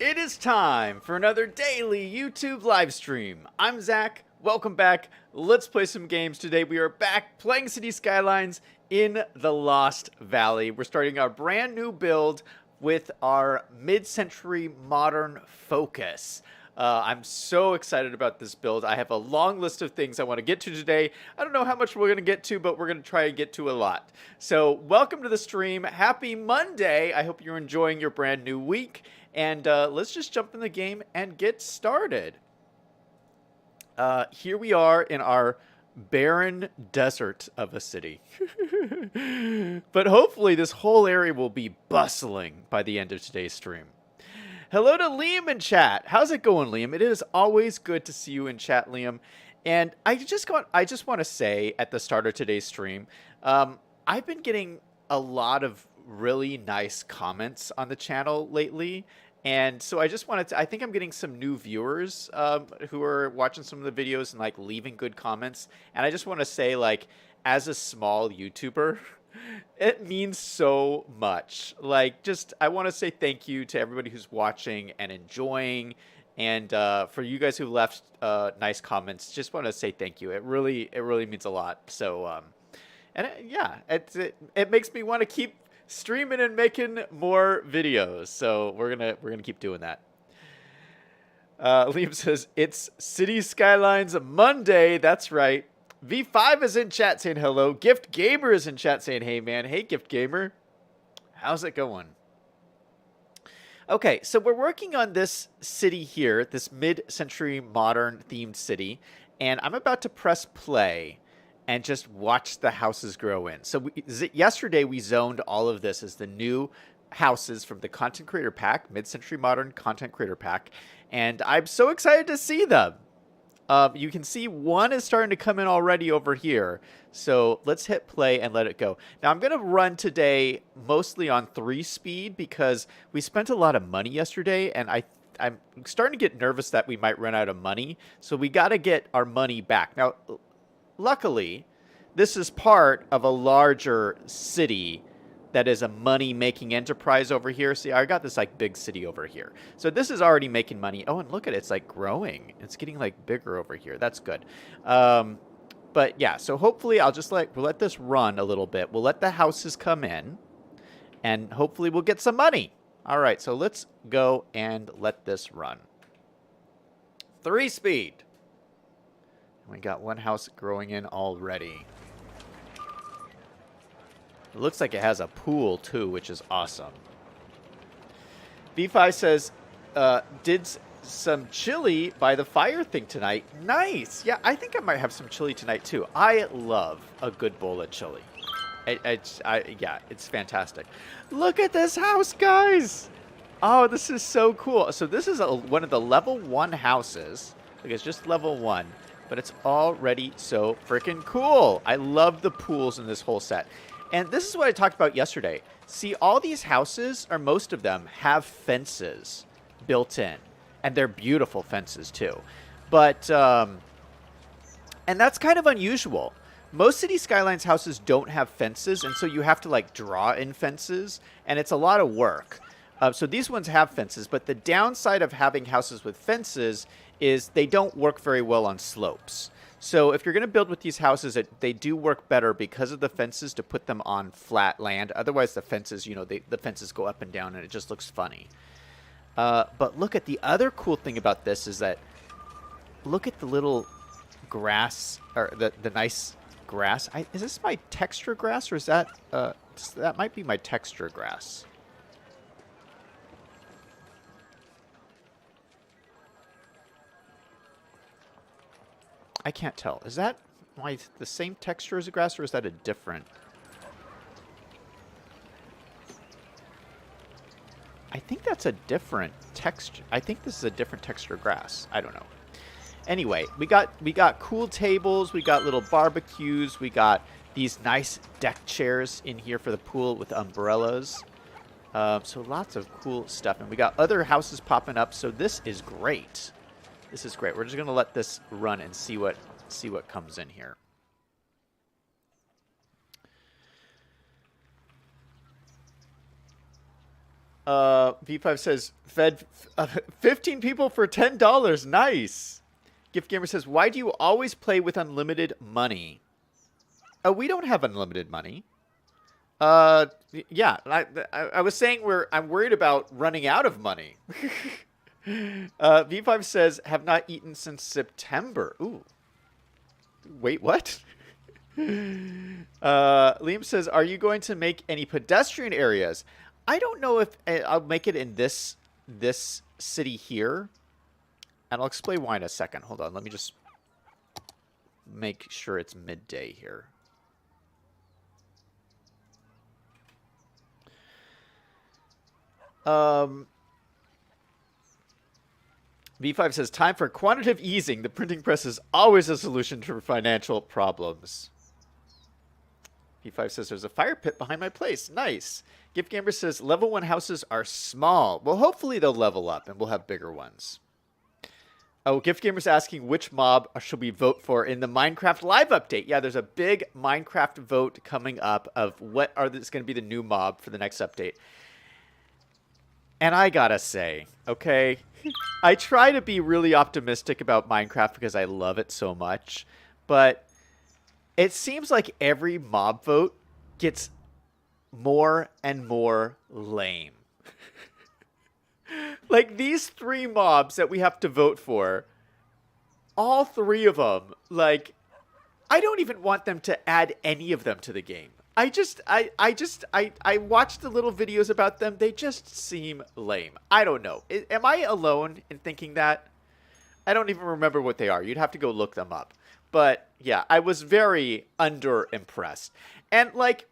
It is time for another daily YouTube live stream. I'm Zach. Welcome back. Let's play some games today. We are back playing City Skylines in the Lost Valley. We're starting our brand new build with our mid-century modern focus. I'm so excited about this build. I have a long list of things I want to get to today. I don't know how much we're going to get to, but we're going to try and get to a lot. So welcome to the stream. Happy Monday. I hope you're enjoying your brand new week. And let's just jump in the game and get started. Here we are in our barren desert of a city. But hopefully this whole area will be bustling by the end of today's stream. Hello to Liam in chat. How's it going, Liam? It is always good to see you in chat, Liam. And I just want to say at the start of today's stream, I've been getting a lot of really nice comments on the channel lately. And so I just wanted to, I think I'm getting some new viewers who are watching some of the videos and like leaving good comments. And I just want to say, like, as a small YouTuber, it means so much. Like, just, I want to say thank you to everybody who's watching and enjoying. And for you guys who left nice comments, just want to say thank you. It really means a lot. So, yeah, it makes me want to keep streaming and making more videos. So we're gonna keep doing that. Liam says it's City Skylines Monday. That's right. V5 is in chat saying hello. Gift Gamer is in chat saying hey man. Hey Gift Gamer. How's it going? Okay, so we're working on this city here, this mid-century modern themed city, and I'm about to press play and just watch the houses grow in. So yesterday we zoned all of this as the new houses from the Content Creator Pack, Mid-Century Modern Content Creator Pack, and I'm so excited to see them. You can see one is starting to come in already over here. So let's hit play and let it go. Now I'm going to run today mostly on 3 speed because we spent a lot of money yesterday, and I'm starting to get nervous that we might run out of money. So we got to get our money back. Now, luckily, this is part of a larger city that is a money-making enterprise over here. See, I got this like big city over here. So this is already making money. Oh, and look at it. It's like growing. It's getting like bigger over here. That's good. But yeah, so hopefully I'll just we'll let this run a little bit. We'll let the houses come in, and hopefully we'll get some money. All right, so let's go and let this run. 3 speed. We got one house growing in already. It looks like it has a pool too, which is awesome. V5 says, did some chili by the fire thing tonight. Nice. Yeah, I think I might have some chili tonight too. I love a good bowl of chili. Yeah, it's fantastic. Look at this house, guys. Oh, this is so cool. So this is one of the level 1 houses. Like, it's just level 1. But it's already so freaking cool. I love the pools in this whole set. And this is what I talked about yesterday. See, all these houses, or most of them, have fences built in. And they're beautiful fences, too. But, and that's kind of unusual. Most City Skylines houses don't have fences, and so you have to, like, draw in fences. And it's a lot of work. So these ones have fences, but the downside of having houses with fences is they don't work very well on slopes. So if you're going to build with these houses, they do work better because of the fences to put them on flat land. Otherwise, the fences, you know, the fences go up and down, and it just looks funny. But look at the other cool thing about this is that look at the little grass, or the nice grass. Is this my texture grass, or is that that might be my texture grass? I can't tell. Is that the same texture as the grass, or is that a different? I think that's a different texture. I think this is a different texture grass. I don't know. Anyway, we got cool tables. We got little barbecues. We got these nice deck chairs in here for the pool with umbrellas. So lots of cool stuff. And we got other houses popping up. So this is great. This is great. We're just going to let this run and see what comes in here. V5 says, fed 15 people for $10. Nice. Gift Gamer says, why do you always play with unlimited money? We don't have unlimited money. Yeah, I was saying I'm worried about running out of money. V5 says, have not eaten since September. Ooh. Wait, what? Liam says, are you going to make any pedestrian areas? I don't know if I'll make it in this city here. And I'll explain why in a second. Hold on, let me just make sure it's midday here. V5 says, time for quantitative easing. The printing press is always a solution to financial problems. V5 says, there's a fire pit behind my place. Nice. Gift Gamer says, level 1 houses are small. Well, hopefully they'll level up and we'll have bigger ones. Oh, Gift Gamer's asking which mob should we vote for in the Minecraft live update. Yeah, there's a big Minecraft vote coming up of what is going to be the new mob for the next update. And I gotta say, okay, I try to be really optimistic about Minecraft because I love it so much, but it seems like every mob vote gets more and more lame. Like these 3 mobs that we have to vote for, all 3 of them, like, I don't even want them to add any of them to the game. I watched the little videos about them. They just seem lame. I don't know. Am I alone in thinking that? I don't even remember what they are. You'd have to go look them up. But yeah, I was very under-impressed. And like,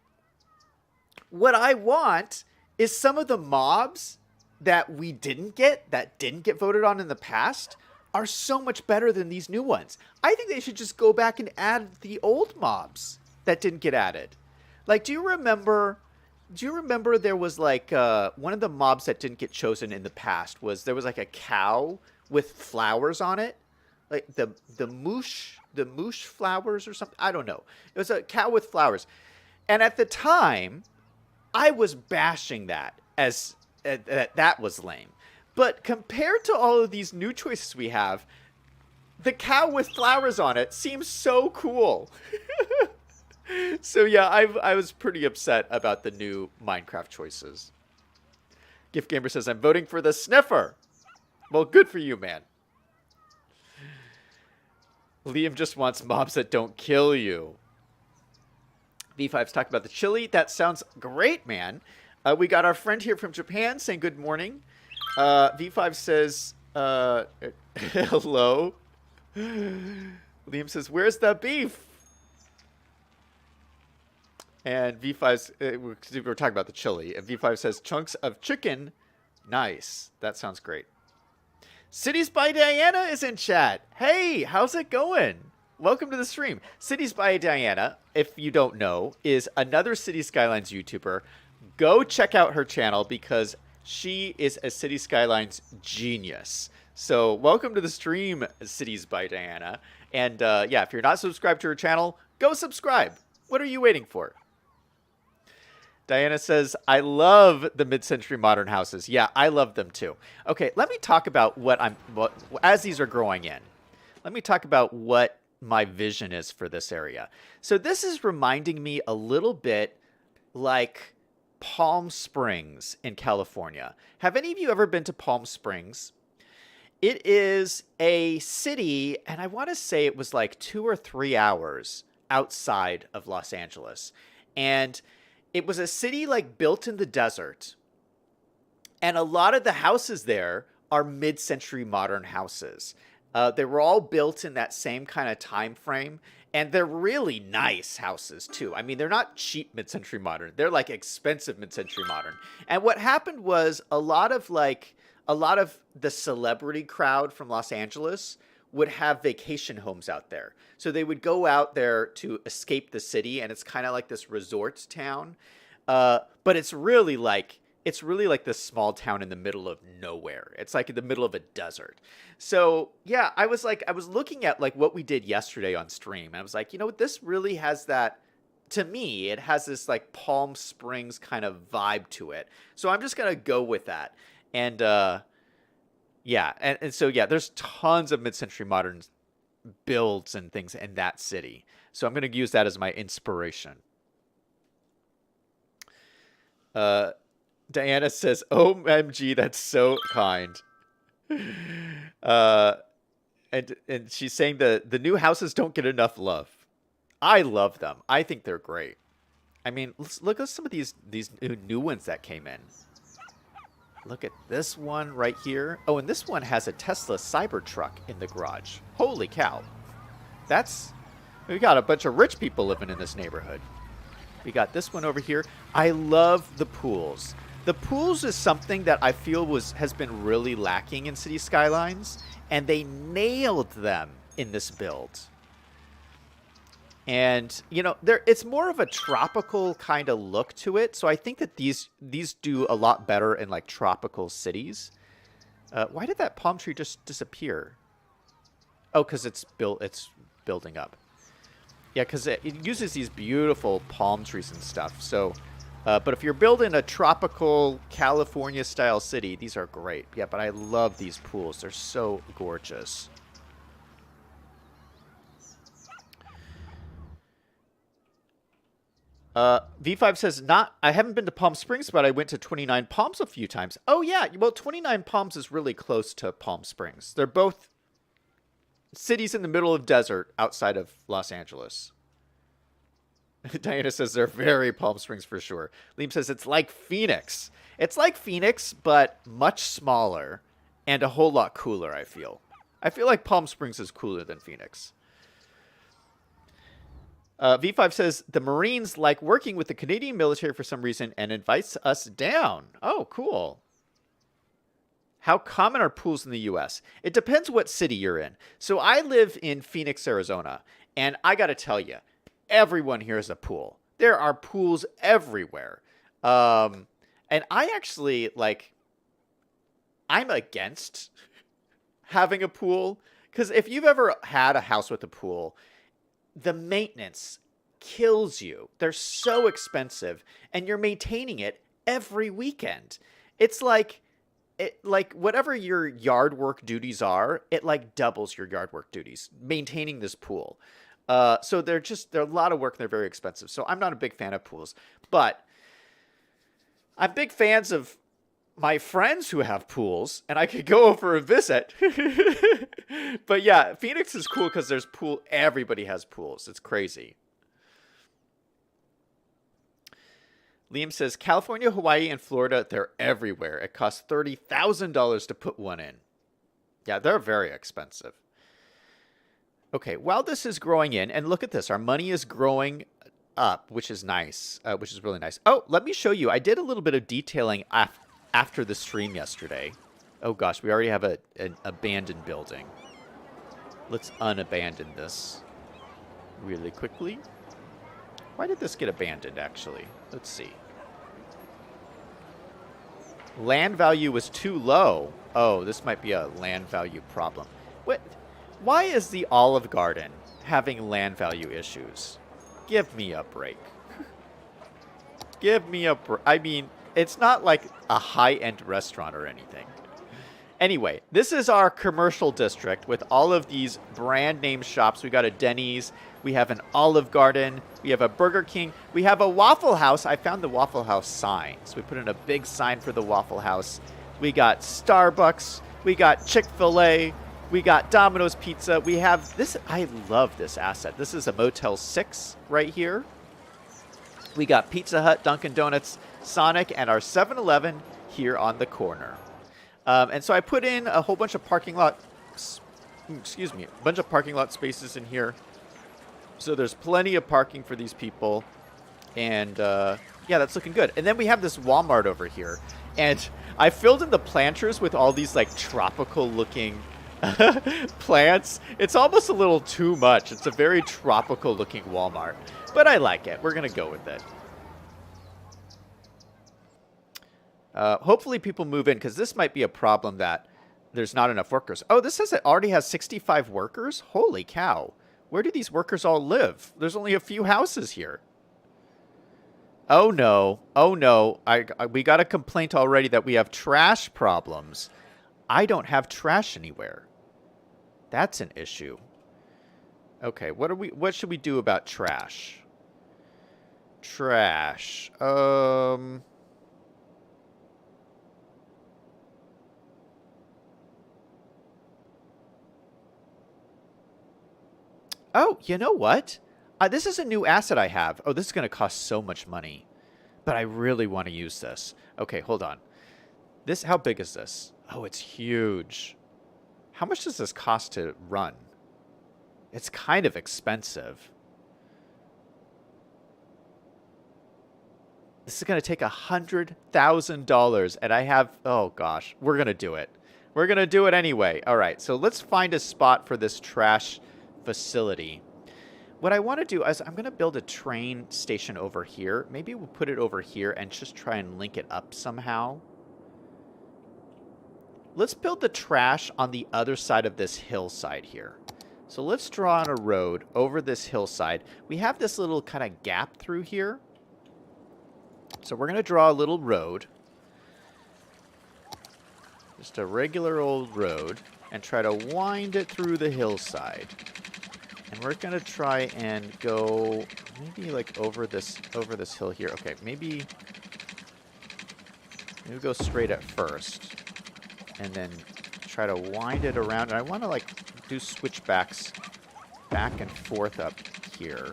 what I want is some of the mobs that we didn't get, that didn't get voted on in the past, are so much better than these new ones. I think they should just go back and add the old mobs that didn't get added. Like, do you remember there was like one of the mobs that didn't get chosen in the past was there was like a cow with flowers on it, like the moosh flowers or something. I don't know. It was a cow with flowers, and at the time, I was bashing that as that was lame. But compared to all of these new choices we have, the cow with flowers on it seems so cool. So yeah, I was pretty upset about the new Minecraft choices. Gift Gamer says, I'm voting for the sniffer. Well, good for you, man. Liam just wants mobs that don't kill you. V5's talking about the chili. That sounds great, man. We got our friend here from Japan saying good morning. V5 says, hello. Liam says, where's the beef? And V5's, we're talking about the chili. And V5 says, chunks of chicken. Nice. That sounds great. Cities by Diana is in chat. Hey, how's it going? Welcome to the stream. Cities by Diana, if you don't know, is another City Skylines YouTuber. Go check out her channel because she is a City Skylines genius. So welcome to the stream, Cities by Diana. And yeah, if you're not subscribed to her channel, go subscribe. What are you waiting for? Diana says, I love the mid-century modern houses. Yeah, I love them too. Okay, let me talk about as these are growing in. Let me talk about what my vision is for this area. So this is reminding me a little bit like Palm Springs in California. Have any of you ever been to Palm Springs? It is a city, and I want to say it was like 2 or 3 hours outside of Los Angeles. And it was a city like built in the desert. And a lot of the houses there are mid-century modern houses. They were all built in that same kind of time frame. And they're really nice houses, too. I mean, they're not cheap mid-century modern. They're like expensive mid-century modern. And what happened was a lot of the celebrity crowd from Los Angeles would have vacation homes out there. So they would go out there to escape the city, and it's kind of like this resort town. But it's really like this small town in the middle of nowhere. It's like in the middle of a desert. So yeah, I was looking at like what we did yesterday on stream, and I was like, you know what, this really has that to me, it has this like Palm Springs kind of vibe to it. So I'm just gonna go with that. And yeah, and so yeah, there's tons of mid-century modern builds and things in that city. So I'm gonna use that as my inspiration. Diana says, "OMG, that's so kind." And she's saying the new houses don't get enough love. I love them. I think they're great. I mean, let's look at some of these new ones that came in. Look at this one right here. Oh, and this one has a Tesla Cybertruck in the garage. Holy cow. We got a bunch of rich people living in this neighborhood. We got this one over here. I love the pools. The pools is something that I feel has been really lacking in City Skylines, and they nailed them in this build. And, you know, it's more of a tropical kind of look to it. So I think that these do a lot better in, like, tropical cities. Why did that palm tree just disappear? Oh, because it's building up. Yeah, because it uses these beautiful palm trees and stuff. So, but if you're building a tropical California-style city, these are great. Yeah, but I love these pools. They're so gorgeous. V5 says, I haven't been to Palm Springs, but I went to 29 Palms a few times. Oh, yeah. Well, 29 Palms is really close to Palm Springs. They're both cities in the middle of desert outside of Los Angeles. Diana says they're very Palm Springs for sure. Liam says it's like Phoenix. It's like Phoenix, but much smaller and a whole lot cooler, I feel. I feel like Palm Springs is cooler than Phoenix. V5 says, the Marines like working with the Canadian military for some reason and invites us down. Oh, cool. How common are pools in the U.S.? It depends what city you're in. So I live in Phoenix, Arizona, and I got to tell you, everyone here has a pool. There are pools everywhere. And I actually, like, I'm against having a pool. Because if you've ever had a house with a pool, the maintenance kills you. They're so expensive, and you're maintaining it every weekend. It's like whatever your yard work duties are, it like doubles your yard work duties maintaining this pool. So they're a lot of work. And they're very expensive. So I'm not a big fan of pools, but I'm big fans of my friends who have pools, and I could go over and visit. But yeah, Phoenix is cool because there's pool. Everybody has pools. It's crazy. Liam says, California, Hawaii, and Florida, they're everywhere. It costs $30,000 to put one in. Yeah, they're very expensive. Okay, while this is growing in, and look at this. Our money is growing up, which is nice, which is really nice. Oh, let me show you. I did a little bit of detailing after the stream yesterday. Oh gosh, we already have an abandoned building. Let's unabandon this really quickly. Why did this get abandoned, actually? Let's see. Land value was too low. Oh, this might be a land value problem. What? Why is the Olive Garden having land value issues? Give me a break. Give me a break. I mean, it's not like a high-end restaurant or anything. Anyway, this is our commercial district with all of these brand name shops. We got a Denny's. We have an Olive Garden. We have a Burger King. We have a Waffle House. I found the Waffle House sign. So we put in a big sign for the Waffle House. We got Starbucks. We got Chick-fil-A. We got Domino's Pizza. We have this. I love this asset. This is a Motel 6 right here. We got Pizza Hut, Dunkin' Donuts, Sonic, and our 7-Eleven here on the corner. And so I put in a whole bunch of parking lot spaces in here. So there's plenty of parking for these people. And yeah, that's looking good. And then we have this Walmart over here. And I filled in the planters with all these like tropical looking plants. It's almost a little too much. It's a very tropical looking Walmart. But I like it. We're going to go with it. Hopefully people move in, because this might be a problem that there's not enough workers. Oh, this says it already has 65 workers? Holy cow. Where do these workers all live? There's only a few houses here. Oh no. Oh no. We got a complaint already that we have trash problems. I don't have trash anywhere. That's an issue. Okay, what should we do about trash? Trash. Oh, you know what? This is a new asset I have. Oh, this is going to cost so much money. But I really want to use this. Okay, hold on. How big is this? Oh, it's huge. How much does this cost to run? It's kind of expensive. This is going to take $100,000, and I have... Oh, gosh. We're going to do it. We're going to do it anyway. All right, so let's find a spot for this trash facility. What I want to do is I'm going to build a train station over here. Maybe we'll put it over here and just try and link it up somehow. Let's build the trash on the other side of this hillside here. So let's draw on a road over this hillside. We have this little kind of gap through here. So we're going to draw a little road. Just a regular old road. And try to wind it through the hillside. And we're going to try and go maybe like over this hill here. Okay, maybe go straight at first. And then try to wind it around. And I want to like do switchbacks back and forth up here.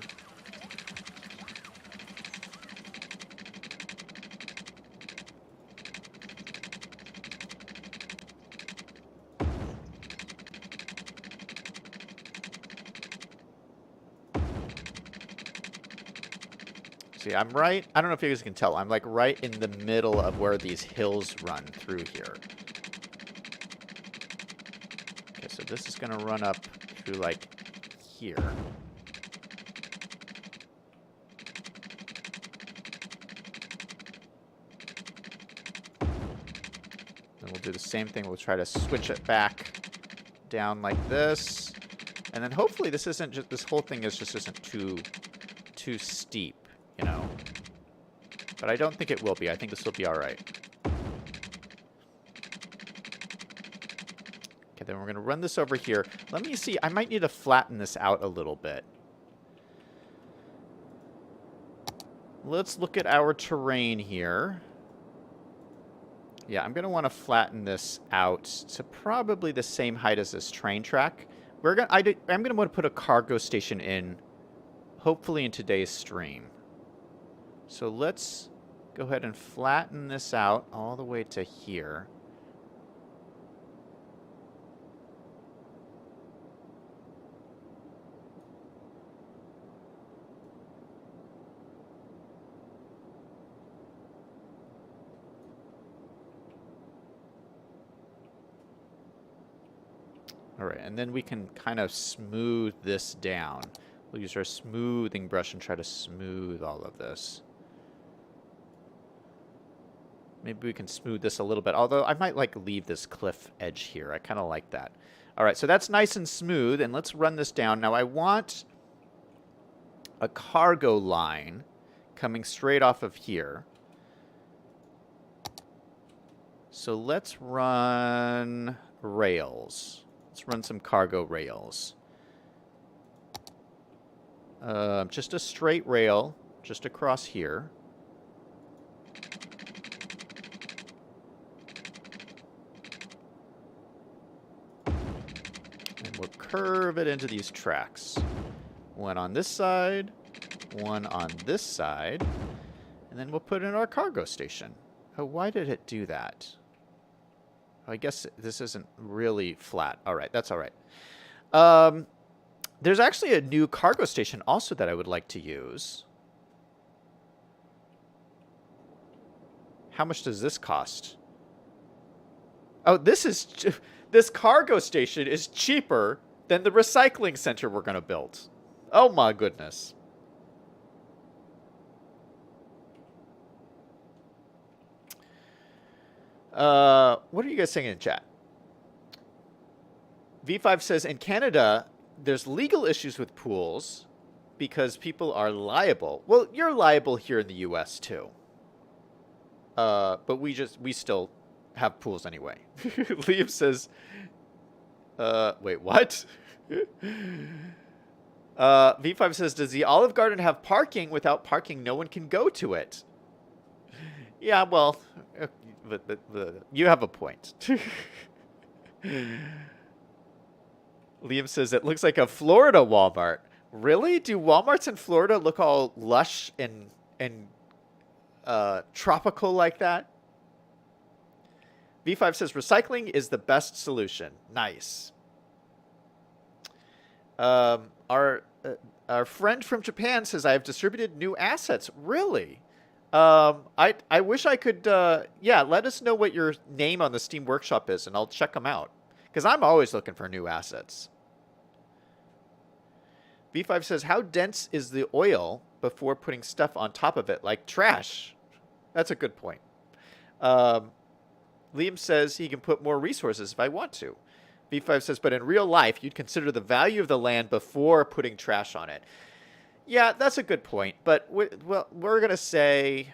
See, I'm right. I don't know if you guys can tell. I'm like right in the middle of where these hills run through here. Okay, so this is going to run up through like here. Then we'll do the same thing. We'll try to switch it back down like this. And then hopefully this whole thing isn't too steep. You know, but I don't think it will be. I think this will be all right. Okay, then we're going to run this over here. Let me see. I might need to flatten this out a little bit. Let's look at our terrain here. Yeah, I'm going to want to flatten this out to probably the same height as this train track. I'm going to want to put a cargo station in, hopefully in today's stream. So let's go ahead and flatten this out all the way to here. All right, and then we can kind of smooth this down. We'll use our smoothing brush and try to smooth all of this. Maybe we can smooth this a little bit, although I might like leave this cliff edge here. I kind of like that. All right, so that's nice and smooth, and let's run this down. Now I want a cargo line coming straight off of here. So let's run rails. Let's run some cargo rails. Just a straight rail, just across here. We'll curve it into these tracks. One on this side, one on this side, and then we'll put in our cargo station. Oh, why did it do that? Oh, I guess this isn't really flat. All right, that's all right. There's actually a new cargo station also that I would like to use. How much does this cost? Oh, this cargo station is cheaper than the recycling center we're going to build. Oh my goodness. What are you guys saying in chat? V5 says, in Canada, there's legal issues with pools, because people are liable. Well, you're liable here in the U.S. too. But we still have pools anyway. Liam says, wait, what? V5 says, does the Olive Garden have parking? Without parking, no one can go to it. Yeah, well, you have a point. Liam says, it looks like a Florida Walmart. Really? Do Walmarts in Florida look all lush and tropical like that? V5 says, recycling is the best solution. Nice. Our friend from Japan says, I have distributed new assets. Really? I wish I could, yeah, let us know what your name on the Steam Workshop is, and I'll check them out. Because I'm always looking for new assets. V5 says, how dense is the oil before putting stuff on top of it, like trash? That's a good point. Liam says he can put more resources if I want to. V5 says, but in real life, you'd consider the value of the land before putting trash on it. Yeah, that's a good point. But we're going to say...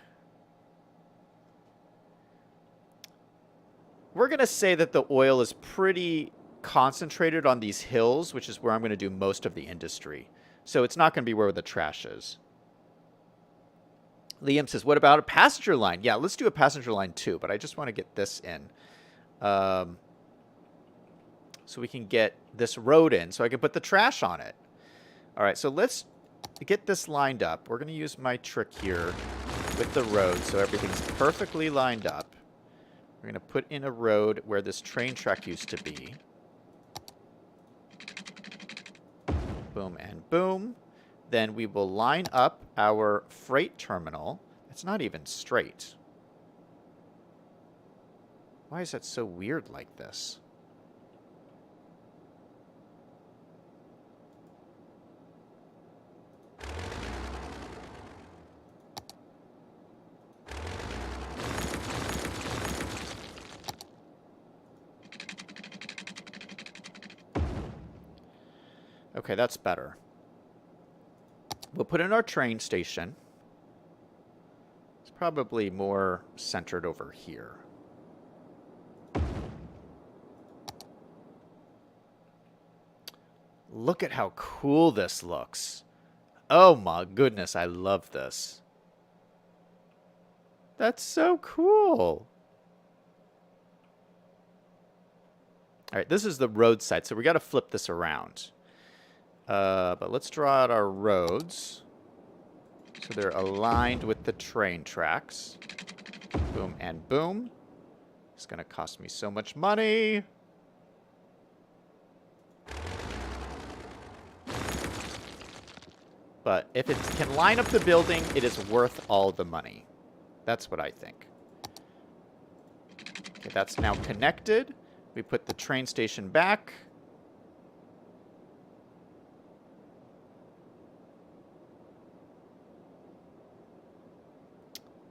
We're going to say that the oil is pretty concentrated on these hills, which is where I'm going to do most of the industry. So it's not going to be where the trash is. Liam says, what about a passenger line? Yeah, let's do a passenger line too, but I just want to get this in. So we can get this road in, so I can put the trash on it. All right, so let's get this lined up. We're going to use my trick here with the road so everything's perfectly lined up. We're going to put in a road where this train track used to be. Boom and boom. Then we will line up our freight terminal. It's not even straight. Why is that so weird like this? Okay, that's better. We'll put in our train station. It's probably more centered over here. Look at how cool this looks. Oh my goodness, I love this. That's so cool. All right, this is the roadside, so we got to flip this around. But let's draw out our roads so they're aligned with the train tracks. Boom and boom. It's going to cost me so much money. But if it can line up the building, it is worth all the money. That's what I think. Okay, that's now connected. We put the train station back.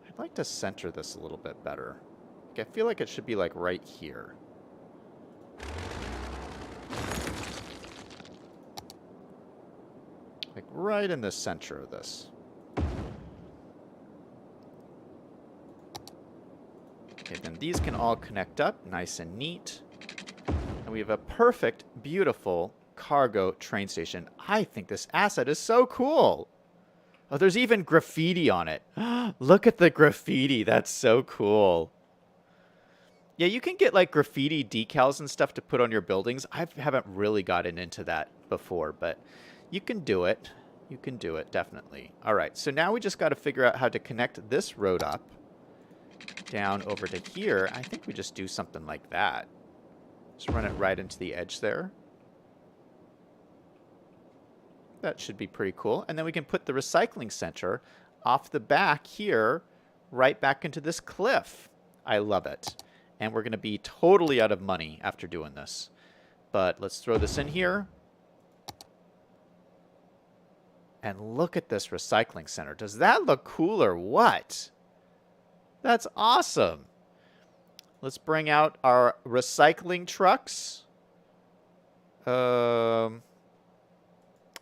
I'd like to center this a little bit better. Like, I feel like it should be like right here. Like right in the center of this. Okay, then these can all connect up nice and neat. And we have a perfect, beautiful cargo train station. I think this asset is so cool. Oh, there's even graffiti on it. Look at the graffiti. That's so cool. Yeah, you can get like graffiti decals and stuff to put on your buildings. I haven't really gotten into that before, but you can do it. You can do it, definitely. All right, so now we just got to figure out how to connect this road up down over to here. I think we just do something like that. Just run it right into the edge there. That should be pretty cool. And then we can put the recycling center off the back here, right back into this cliff. I love it. And we're going to be totally out of money after doing this. But let's throw this in here. And look at this recycling center. Does that look cool or what? That's awesome. Let's bring out our recycling trucks. I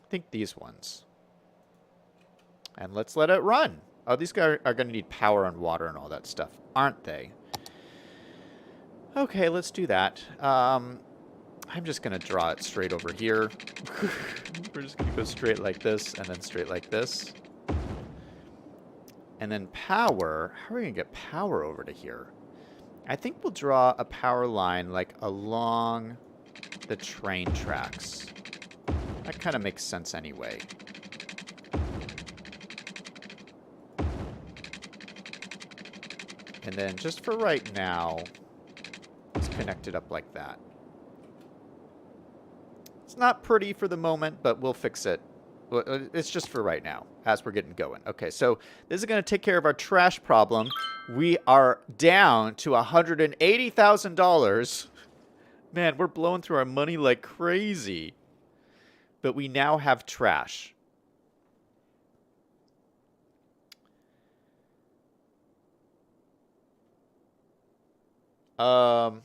think these ones. And let's let it run. Oh, these guys are going to need power and water and all that stuff, aren't they? Okay, let's do that. I'm just going to draw it straight over here. We're just going to go straight like this and then straight like this. And then power. How are we going to get power over to here? I think we'll draw a power line like along the train tracks. That kind of makes sense anyway. And then just for right now, let's connect it up like that. It's not pretty for the moment, but we'll fix it. It's just for right now, as we're getting going. Okay, so this is going to take care of our trash problem. We are down to $180,000. Man, we're blowing through our money like crazy. But we now have trash. All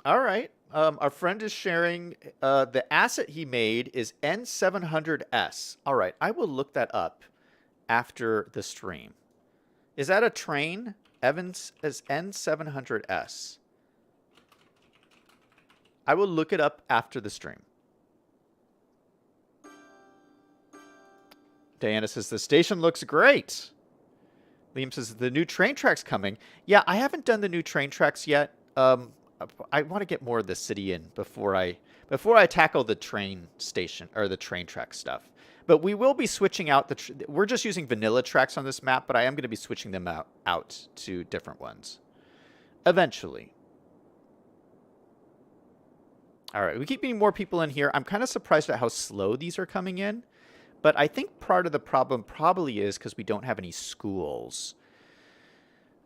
right. Our friend is sharing the asset he made is N700S. All right. I will look that up after the stream. Is that a train? Evans is N700S. I will look it up after the stream. Diana says, the station looks great. Liam says, the new train track's coming. Yeah, I haven't done the new train tracks yet. I want to get more of the city in before I tackle the train station or the train track stuff. But we will be switching out we're just using vanilla tracks on this map, but I am going to be switching them out to different ones eventually. All right, we keep getting more people in here. I'm kind of surprised at how slow these are coming in, but I think part of the problem probably is because we don't have any schools.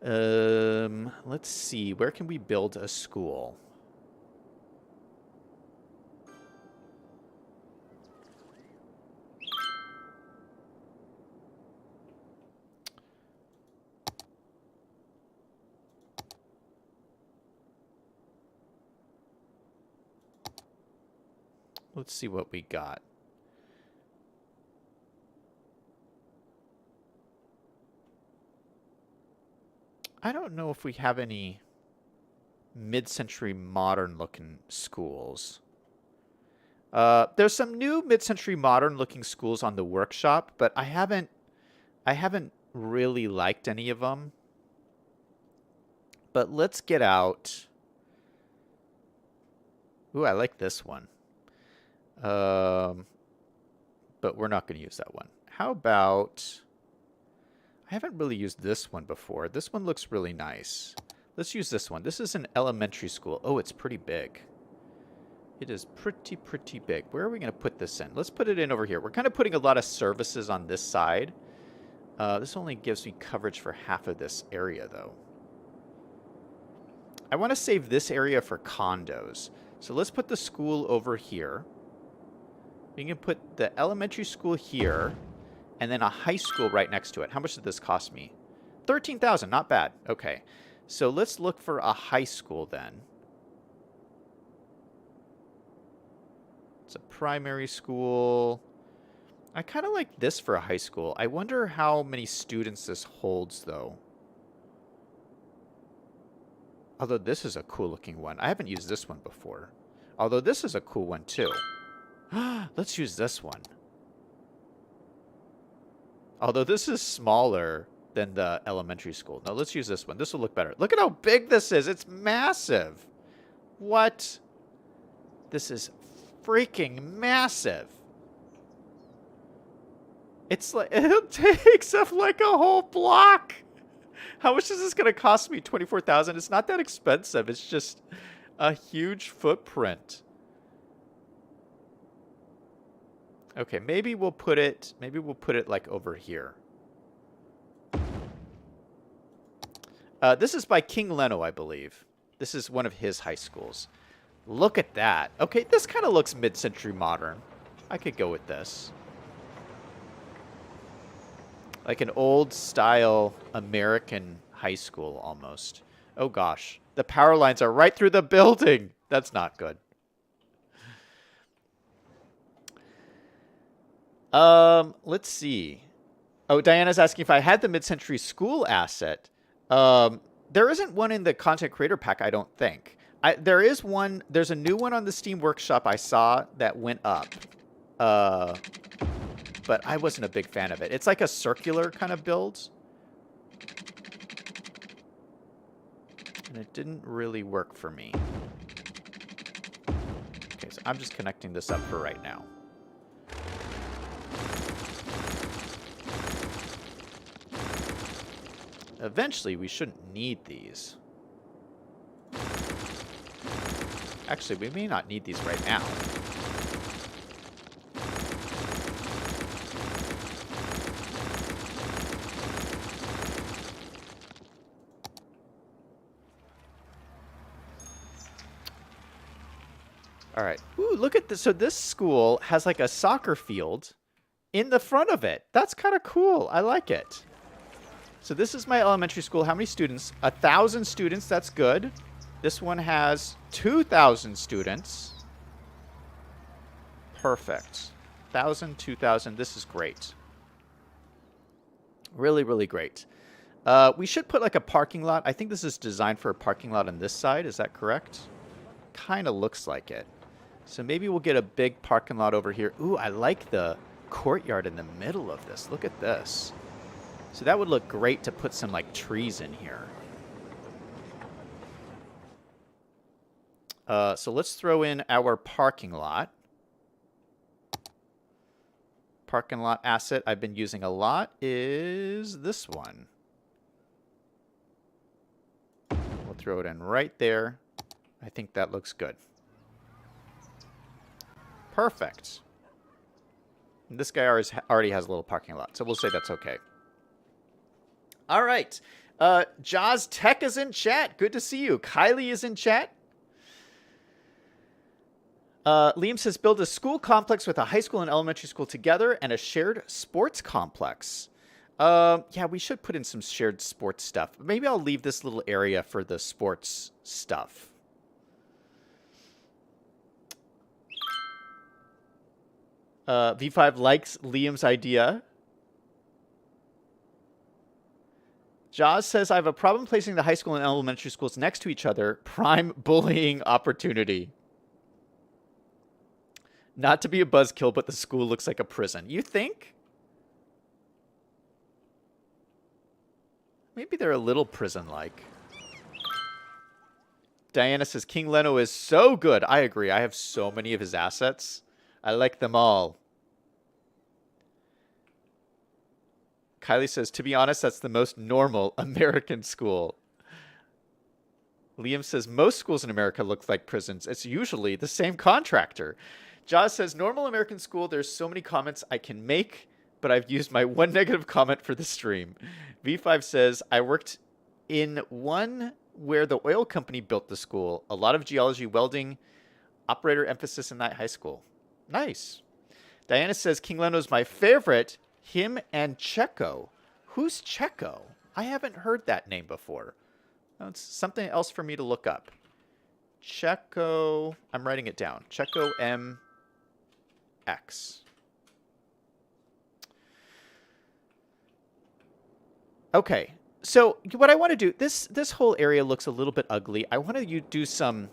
Let's see. Where can we build a school? Let's see what we got. I don't know if we have any mid-century modern-looking schools. There's some new mid-century modern-looking schools on the workshop, but I haven't really liked any of them. But let's get out. Ooh, I like this one. But we're not going to use that one. How about... I haven't really used this one before. This one looks really nice. Let's use this one. This is an elementary school. Oh, it's pretty big. It is pretty big. Where are we going to put this in? Let's put it in over here. We're kind of putting a lot of services on this side. This only gives me coverage for half of this area, though. I want to save this area for condos. So let's put the school over here. We can put the elementary school here. And then a high school right next to it. How much did this cost me? $13,000, not bad. Okay, so let's look for a high school then. It's a primary school. I kind of like this for a high school. I wonder how many students this holds, though. Although this is a cool looking one. I haven't used this one before. Although this is a cool one, too. Let's use this one. Although this is smaller than the elementary school. No, let's use this one. This will look better. Look at how big this is. It's massive. What? This is freaking massive. It's like, it takes up like a whole block. How much is this going to cost me? $24,000. It's not that expensive. It's just a huge footprint. Okay, maybe we'll put it like over here. This is by King Leno, I believe. This is one of his high schools. Look at that. Okay, this kind of looks mid-century modern. I could go with this. Like an old-style American high school, almost. Oh, gosh. The power lines are right through the building. That's not good. Let's see. Oh, Diana's asking if I had the mid-century school asset. There isn't one in the content creator pack, I don't think. There is one. There's a new one on the Steam Workshop I saw that went up. Uh, but I wasn't a big fan of it. It's like a circular kind of build. And it didn't really work for me. Okay, so I'm just connecting this up for right now. Eventually, we shouldn't need these. Actually, we may not need these right now. All right. Ooh, look at this. So this school has like a soccer field in the front of it. That's kind of cool. I like it. So this is my elementary school. How many students? 1,000 students. That's good. This one has 2,000 students. Perfect. 1,000, 2,000. This is great. Really, really great. We should put like a parking lot. I think this is designed for a parking lot on this side. Is that correct? Kind of looks like it. So maybe we'll get a big parking lot over here. Ooh, I like the courtyard in the middle of this. Look at this. So that would look great to put some like trees in here. So let's throw in our parking lot. Parking lot asset I've been using a lot is this one. We'll throw it in right there. I think that looks good. Perfect. And this guy already has a little parking lot, so we'll say that's okay. All right. Jaws Tech is in chat. Good to see you. Kylie is in chat. Liam says, build a school complex with a high school and elementary school together and a shared sports complex. Yeah, we should put in some shared sports stuff. Maybe I'll leave this little area for the sports stuff. V5 likes Liam's idea. Jaws says, I have a problem placing the high school and elementary schools next to each other. Prime bullying opportunity. Not to be a buzzkill, but the school looks like a prison. You think? Maybe they're a little prison-like. Diana says, King Leno is so good. I agree. I have so many of his assets. I like them all. Kylie says, to be honest, that's the most normal American school. Liam says, most schools in America look like prisons. It's usually the same contractor. Jaws says, normal American school, there's so many comments I can make, but I've used my one negative comment for the stream. V5 says, I worked in one where the oil company built the school. A lot of geology, welding, operator emphasis in that high school. Nice. Diana says, King Leno's my favorite. Him and Checo. Who's Checo? I haven't heard that name before. Oh, it's something else for me to look up. Checo. I'm writing it down. Checo MX. Okay. So what I want to do, this whole area looks a little bit ugly. I want to do some...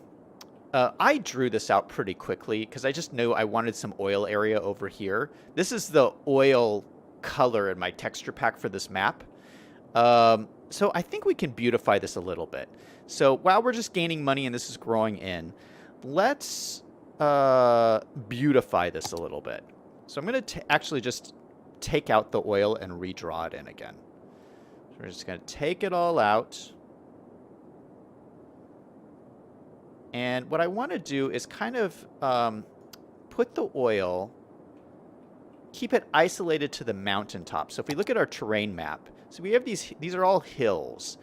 I drew this out pretty quickly because I just knew I wanted some oil area over here. This is the oil color in my texture pack for this map. So I think we can beautify this a little bit. So while we're just gaining money and this is growing in, let's beautify this a little bit. So I'm going to actually just take out the oil and redraw it in again. So we're just going to take it all out. And what I want to do is kind of put the oil, keep it isolated to the mountaintop. So if we look at our terrain map, so we have these are all hills.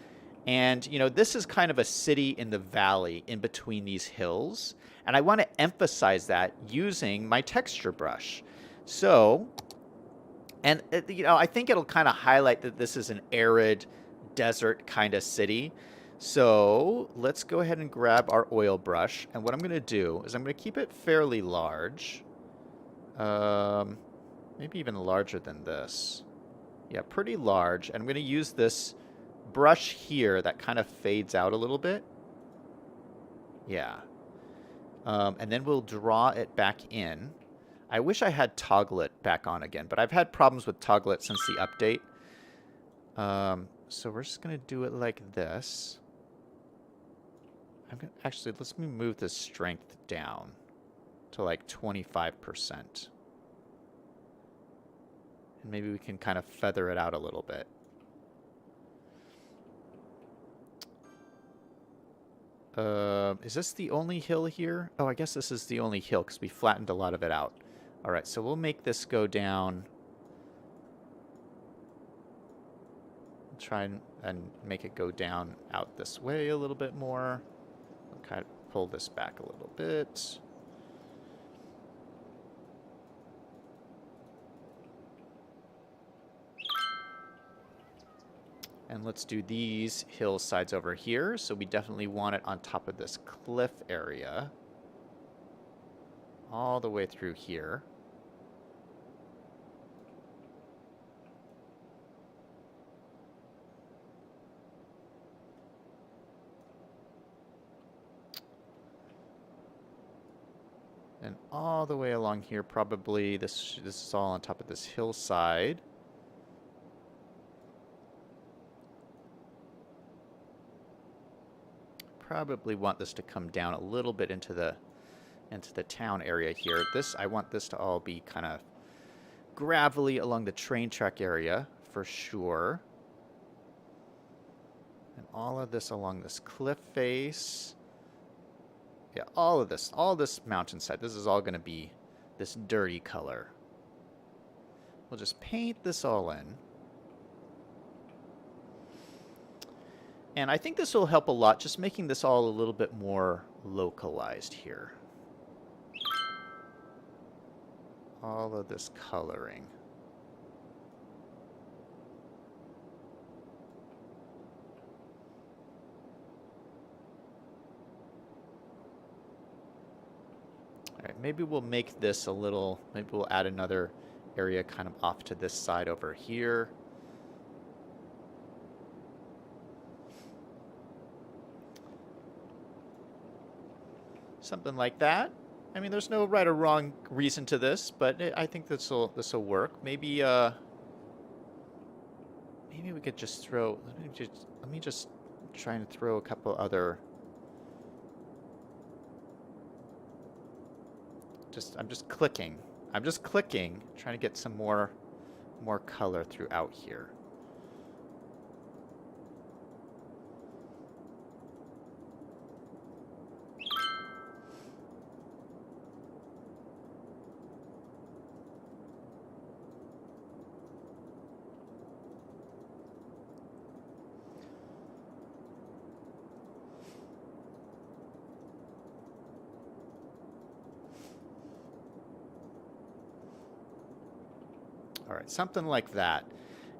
And, you know, this is kind of a city in the valley in between these hills. And I want to emphasize that using my texture brush. So, and, you know, I think it'll kind of highlight that this is an arid desert kind of city. So let's go ahead and grab our oil brush. And what I'm going to do is I'm going to keep it fairly large. Maybe Maybe even larger than this. Yeah, pretty large. And I'm going to use this brush here that kind of fades out a little bit. Yeah. And then we'll draw it back in. I wish I had Toggle It back on again, but I've had problems with Toggle It since the update. So we're just going to do it like this. Actually, let's move the strength down to like 25%. And maybe we can kind of feather it out a little bit. Is this the only hill here? Oh, I guess this is the only hill because we flattened a lot of it out. All right, so we'll make this go down. Try and make it go down out this way a little bit more. I'll kind of pull this back a little bit. And let's do these hillsides over here. So we definitely want it on top of this cliff area. All the way through here. And all the way along here, probably this is all on top of this hillside. Probably want this to come down a little bit into the town area here. I want this to all be kind of gravelly along the train track area for sure. And all of this along this cliff face. Yeah, all this mountainside. This is all going to be this dirty color. We'll just paint this all in. And I think this will help a lot, just making this all a little bit more localized here. All of this coloring. All right, maybe we'll make this a little, maybe we'll add another area kind of off to this side over here. Something like that. I mean, there's no right or wrong reason to this, but I think this will work. Maybe maybe we could just throw. Let me just try and throw a couple other. I'm just clicking, trying to get some more color throughout here. All right, something like that.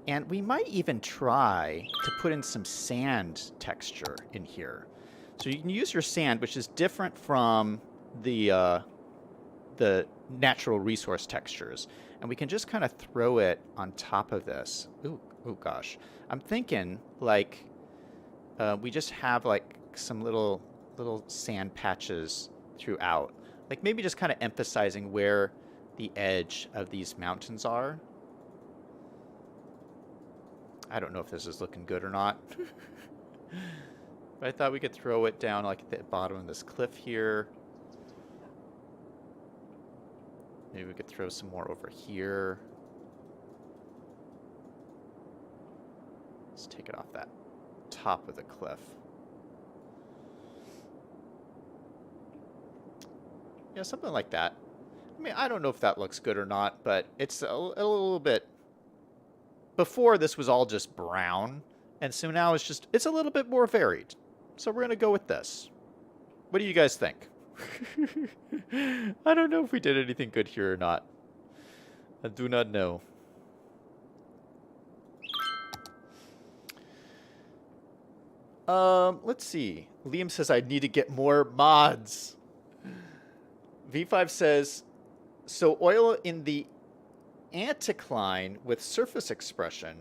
And we might even try to put in some sand texture in here. So you can use your sand, which is different from the natural resource textures. And we can just kind of throw it on top of this. Ooh, gosh. I'm thinking like we just have like some little sand patches throughout. Like maybe just kind of emphasizing where the edge of these mountains are. I don't know if this is looking good or not. But I thought we could throw it down like at the bottom of this cliff here. Maybe we could throw some more over here. Let's take it off that top of the cliff. Yeah, something like that. I mean, I don't know if that looks good or not, but it's a little bit... Before, this was all just brown, and so now it's a little bit more varied. So we're going to go with this. What do you guys think? I don't know if we did anything good here or not. I do not know. Let's see. Liam says I need to get more mods. V5 says, so oil in the anticline with surface expression.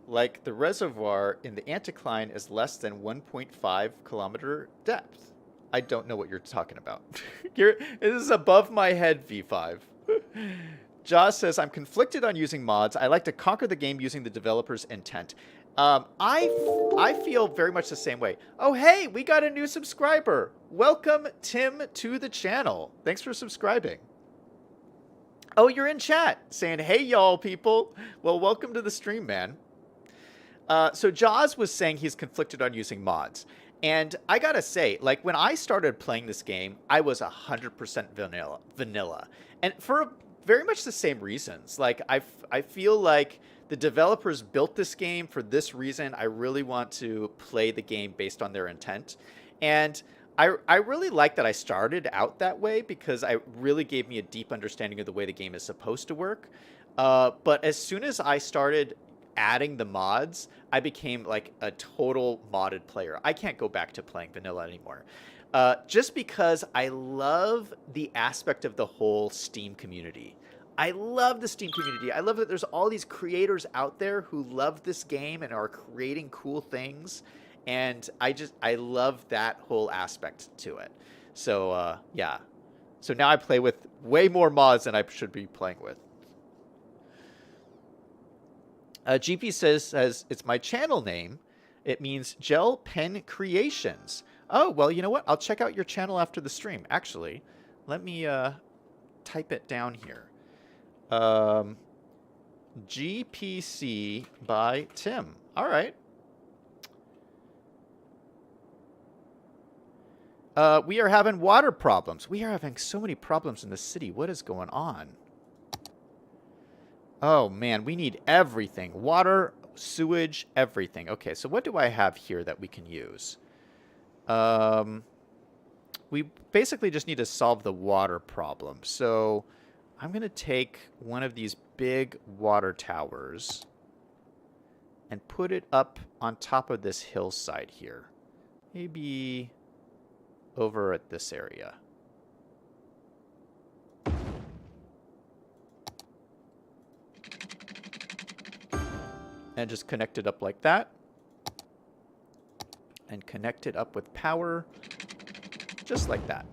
Like the reservoir in the anticline is less than 1.5 kilometer depth. I don't know what you're talking about. This is above my head, V5. Jaws says, I'm conflicted on using mods. I like to conquer the game using the developer's intent. I feel very much the same way. Oh, hey, we got a new subscriber. Welcome, Tim, to the channel. Thanks for subscribing. Oh, you're in chat saying, hey, y'all, people. Well, welcome to the stream, man. So Jaws was saying he's conflicted on using mods. And I gotta say, like, when I started playing this game, I was 100% vanilla. And for very much the same reasons. Like, I feel like the developers built this game for this reason. I really want to play the game based on their intent. And I really like that I started out that way because it really gave me a deep understanding of the way the game is supposed to work. But as soon as I started adding the mods, I became like a total modded player. I can't go back to playing vanilla anymore. Just because I love the aspect of the whole Steam community. I love the Steam community. I love that there's all these creators out there who love this game and are creating cool things. And I love that whole aspect to it. So, yeah. So now I play with way more mods than I should be playing with. GP says it's my channel name. It means Gel Pen Creations. Oh, well, you know what? I'll check out your channel after the stream. Actually, let me type it down here. GPC by Tim. All right. We are having water problems. We are having so many problems in the city. What is going on? Oh, man, we need everything. Water, sewage, everything. Okay, so what do I have here that we can use? We basically just need to solve the water problem. So I'm going to take one of these big water towers and put it up on top of this hillside here. Maybe over at this area. And just connect it up like that. And connect it up with power. Just like that.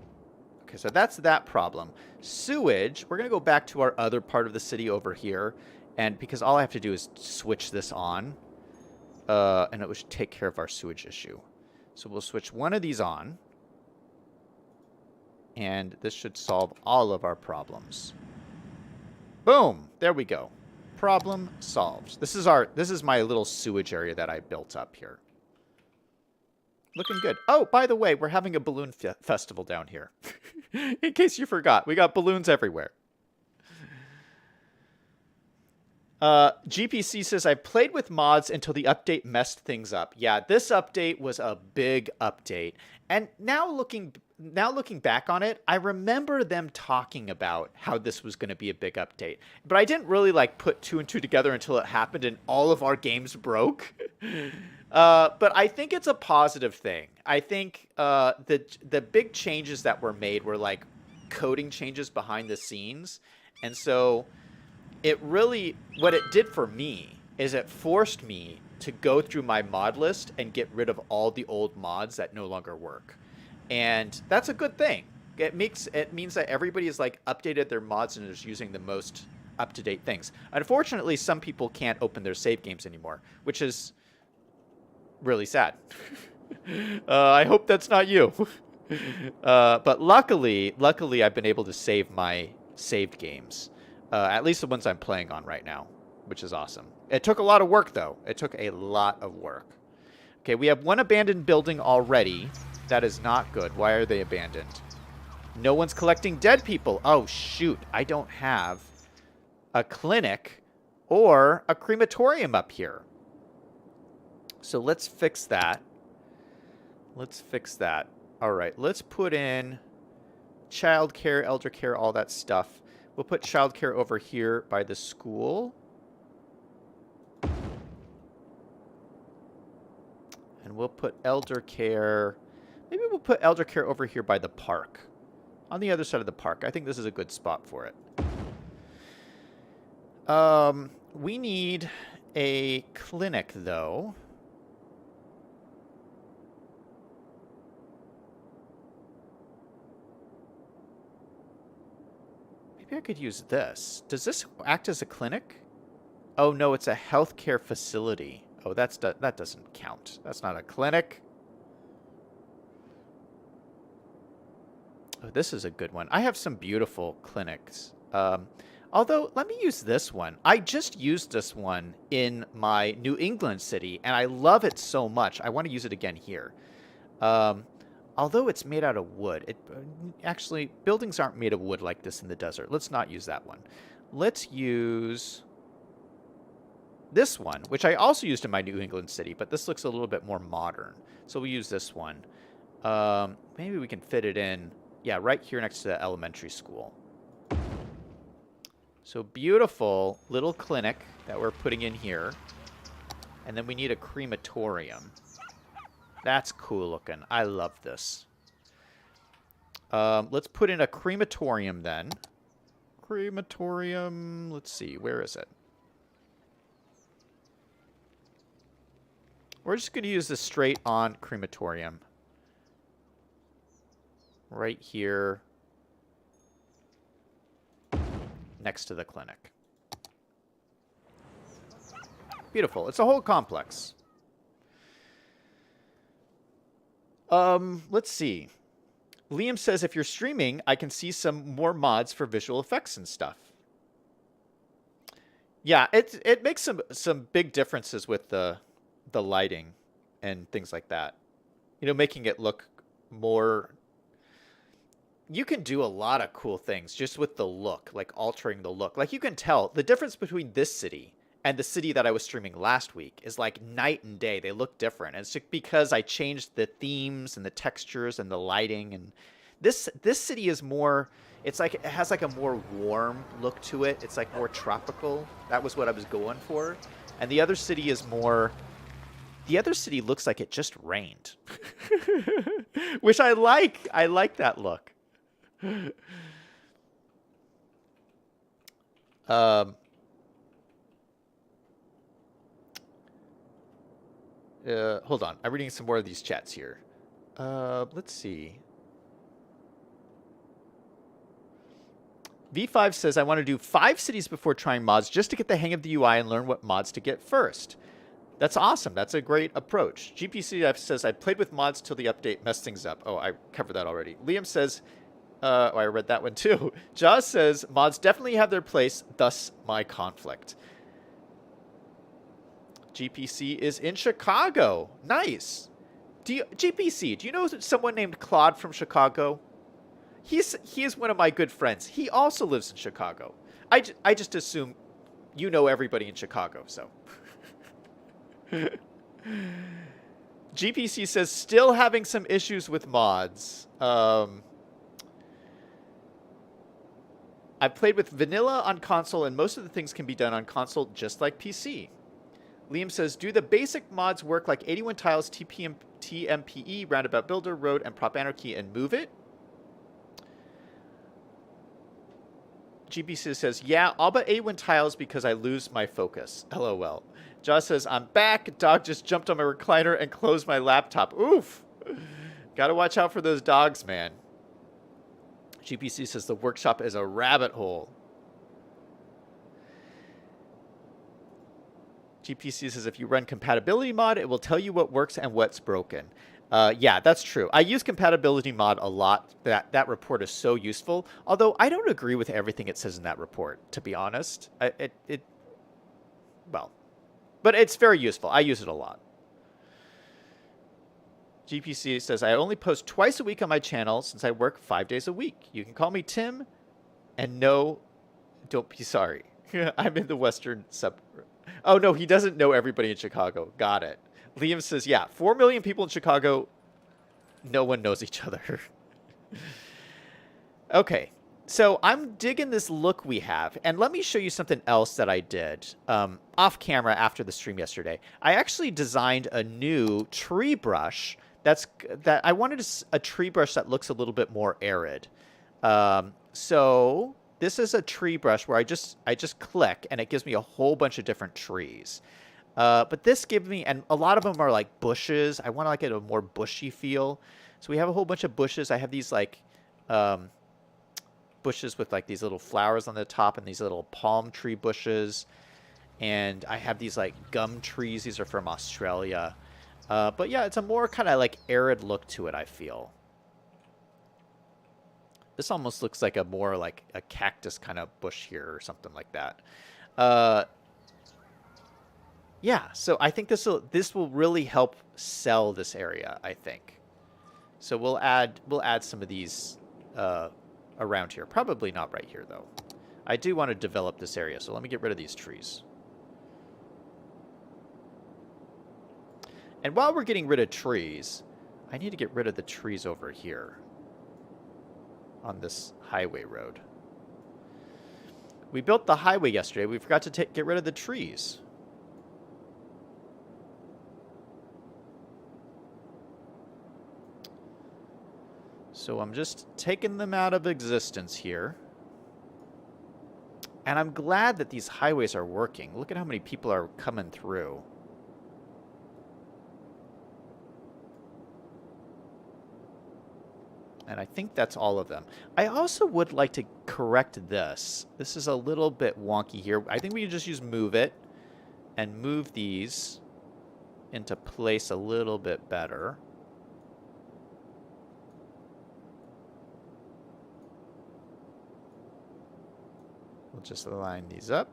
Okay, so that's that problem. Sewage, we're going to go back to our other part of the city over here. And because all I have to do is switch this on. And it will take care of our sewage issue. So we'll switch one of these on. And this should solve all of our problems. Boom! There we go. Problem solved. This is my little sewage area that I built up here. Looking good. Oh, by the way, we're having a balloon festival down here. In case you forgot, we got balloons everywhere. GPC says, I played with mods until the update messed things up. Yeah, this update was a big update. And now looking back on it, I remember them talking about how this was going to be a big update. But I didn't really like put two and two together until it happened and all of our games broke. But I think it's a positive thing. I think the big changes that were made were like coding changes behind the scenes. And so it really, what it did for me is it forced me to go through my mod list and get rid of all the old mods that no longer work. And that's a good thing. It means that everybody has like updated their mods and is using the most up-to-date things. Unfortunately, some people can't open their save games anymore, which is really sad. I hope that's not you. But luckily, I've been able to save my saved games. At least the ones I'm playing on right now, which is awesome. It took a lot of work, though. It took a lot of work. Okay, we have one abandoned building already. That is not good. Why are they abandoned? No one's collecting dead people. Oh, shoot. I don't have a clinic or a crematorium up here. So let's fix that. Let's fix that. All right, let's put in childcare, elder care, all that stuff. We'll put childcare over here by the school. And we'll put elder care. Maybe we'll put elder care over here by the park. On the other side of the park. I think this is a good spot for it. We need a clinic, though. Maybe I could use this. Does this act as a clinic? Oh, no, it's a healthcare facility. Oh, that doesn't count. That's not a clinic. Oh, this is a good one. I have some beautiful clinics. Although, let me use this one. I just used this one in my New England city, and I love it so much. I want to use it again here. Although it's made out of wood. Actually, buildings aren't made of wood like this in the desert. Let's not use that one. Let's use this one, which I also used in my New England city, but this looks a little bit more modern. So we'll use this one. Maybe we can fit it in, yeah, right here next to the elementary school. So beautiful little clinic that we're putting in here. And then we need a crematorium. That's cool looking. I love this. Let's put in a crematorium then. Crematorium, let's see, where is it? We're just going to use the straight on crematorium. Right here. Next to the clinic. Beautiful. It's a whole complex. Let's see. Liam says, if you're streaming, I can see some more mods for visual effects and stuff. Yeah, it makes some big differences with the lighting and things like that. You know, making it look more... You can do a lot of cool things just with the look, like altering the look. Like, you can tell the difference between this city and the city that I was streaming last week is like night and day. They look different. And it's just because I changed the themes and the textures and the lighting. And this city is more... It's like it has like a more warm look to it. It's like more tropical. That was what I was going for. And the other city is more... The other city looks like it just rained. Which I like. I like that look. Hold on. I'm reading some more of these chats here. Let's see. V5 says, I want to do 5 cities before trying mods just to get the hang of the UI and learn what mods to get first. That's awesome. That's a great approach. GPCF says, I played with mods till the update messed things up. Oh, I covered that already. Liam says, I read that one too. Jaws says, mods definitely have their place, thus my conflict. GPC is in Chicago. Nice. GPC, do you know someone named Claude from Chicago? He is one of my good friends. He also lives in Chicago. I just assume you know everybody in Chicago, so... GPC says, still having some issues with mods. I played with vanilla on console, and most of the things can be done on console just like PC. Liam says, do the basic mods work like 81 tiles, TMPE, Roundabout Builder, Road, and Prop Anarchy, and Move It? GPC says, yeah, all but 81 tiles because I lose my focus. LOL. Josh says, I'm back. Dog just jumped on my recliner and closed my laptop. Oof. Gotta watch out for those dogs, man. GPC says, the workshop is a rabbit hole. GPC says, if you run compatibility mod, it will tell you what works and what's broken. Yeah, that's true. I use compatibility mod a lot. That report is so useful. Although I don't agree with everything it says in that report, to be honest. Well, but it's very useful. I use it a lot. GPC says, I only post twice a week on my channel since I work 5 days a week. You can call me Tim, and no, don't be sorry. I'm in the western sub... Oh, no, he doesn't know everybody in Chicago. Got it. Liam says, yeah, 4 million people in Chicago. No one knows each other. Okay, so I'm digging this look we have. And let me show you something else that I did off camera after the stream yesterday. I actually designed a new tree brush. I wanted a tree brush that looks a little bit more arid. So this is a tree brush where I just click and it gives me a whole bunch of different trees. But this gives me, and a lot of them are like bushes. I want to like get a more bushy feel. So we have a whole bunch of bushes. I have these like bushes with like these little flowers on the top and these little palm tree bushes. And I have these like gum trees. These are from Australia. But yeah, it's a more kind of like arid look to it, I feel. This almost looks like a more like a cactus kind of bush here or something like that. Yeah, so I think this will really help sell this area, I think. So we'll add some of these around here. Probably not right here though. I do want to develop this area, so let me get rid of these trees. And while we're getting rid of trees, I need to get rid of the trees over here on this highway road. We built the highway yesterday. We forgot to get rid of the trees. So I'm just taking them out of existence here. And I'm glad that these highways are working. Look at how many people are coming through. And I think that's all of them. I also would like to correct this. This is a little bit wonky here. I think we can just use move it and move these into place a little bit better. We'll just line these up.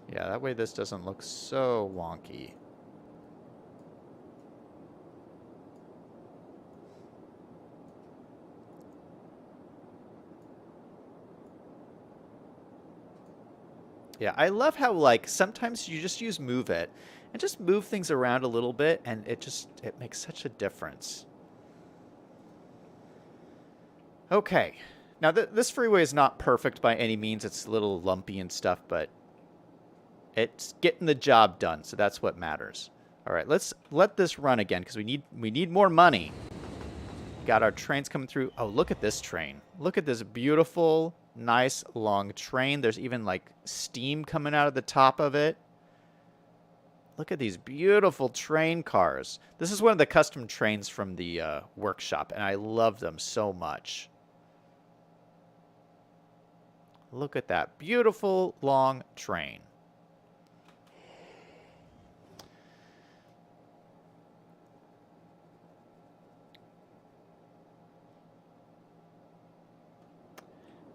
Yeah, that way this doesn't look so wonky. Yeah, I love how, like, sometimes you just use move it and just move things around a little bit, and it makes such a difference. Okay. Now, this freeway is not perfect by any means. It's a little lumpy and stuff, but it's getting the job done, so that's what matters. All right, let's let this run again because we need more money. Got our trains coming through. Oh, look at this train. Look at this beautiful, nice, long train. There's even, like, steam coming out of the top of it. Look at these beautiful train cars. This is one of the custom trains from the workshop, and I love them so much. Look at that beautiful, long train.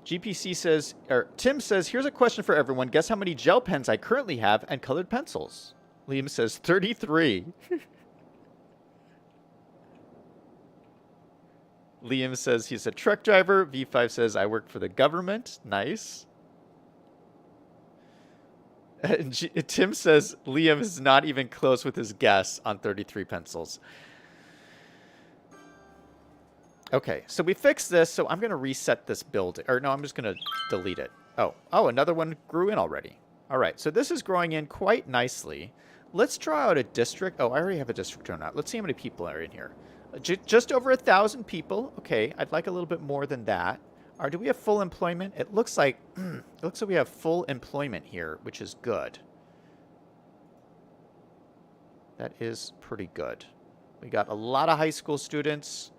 GPC says, or Tim says, here's a question for everyone. Guess how many gel pens I currently have and colored pencils? Liam says 33. Liam says he's a truck driver. V5 says I work for the government. Nice. And Tim says Liam is not even close with his guess on 33 pencils. Okay, so we fixed this, so I'm going to reset this building. Or no, I'm just going to delete it. Oh, another one grew in already. All right, so this is growing in quite nicely. Let's draw out a district. Oh, I already have a district drawn out. Let's see how many people are in here. Just over 1,000 people. Okay, I'd like a little bit more than that. Do we have full employment? It looks like we have full employment here, which is good. That is pretty good. We got a lot of high school students.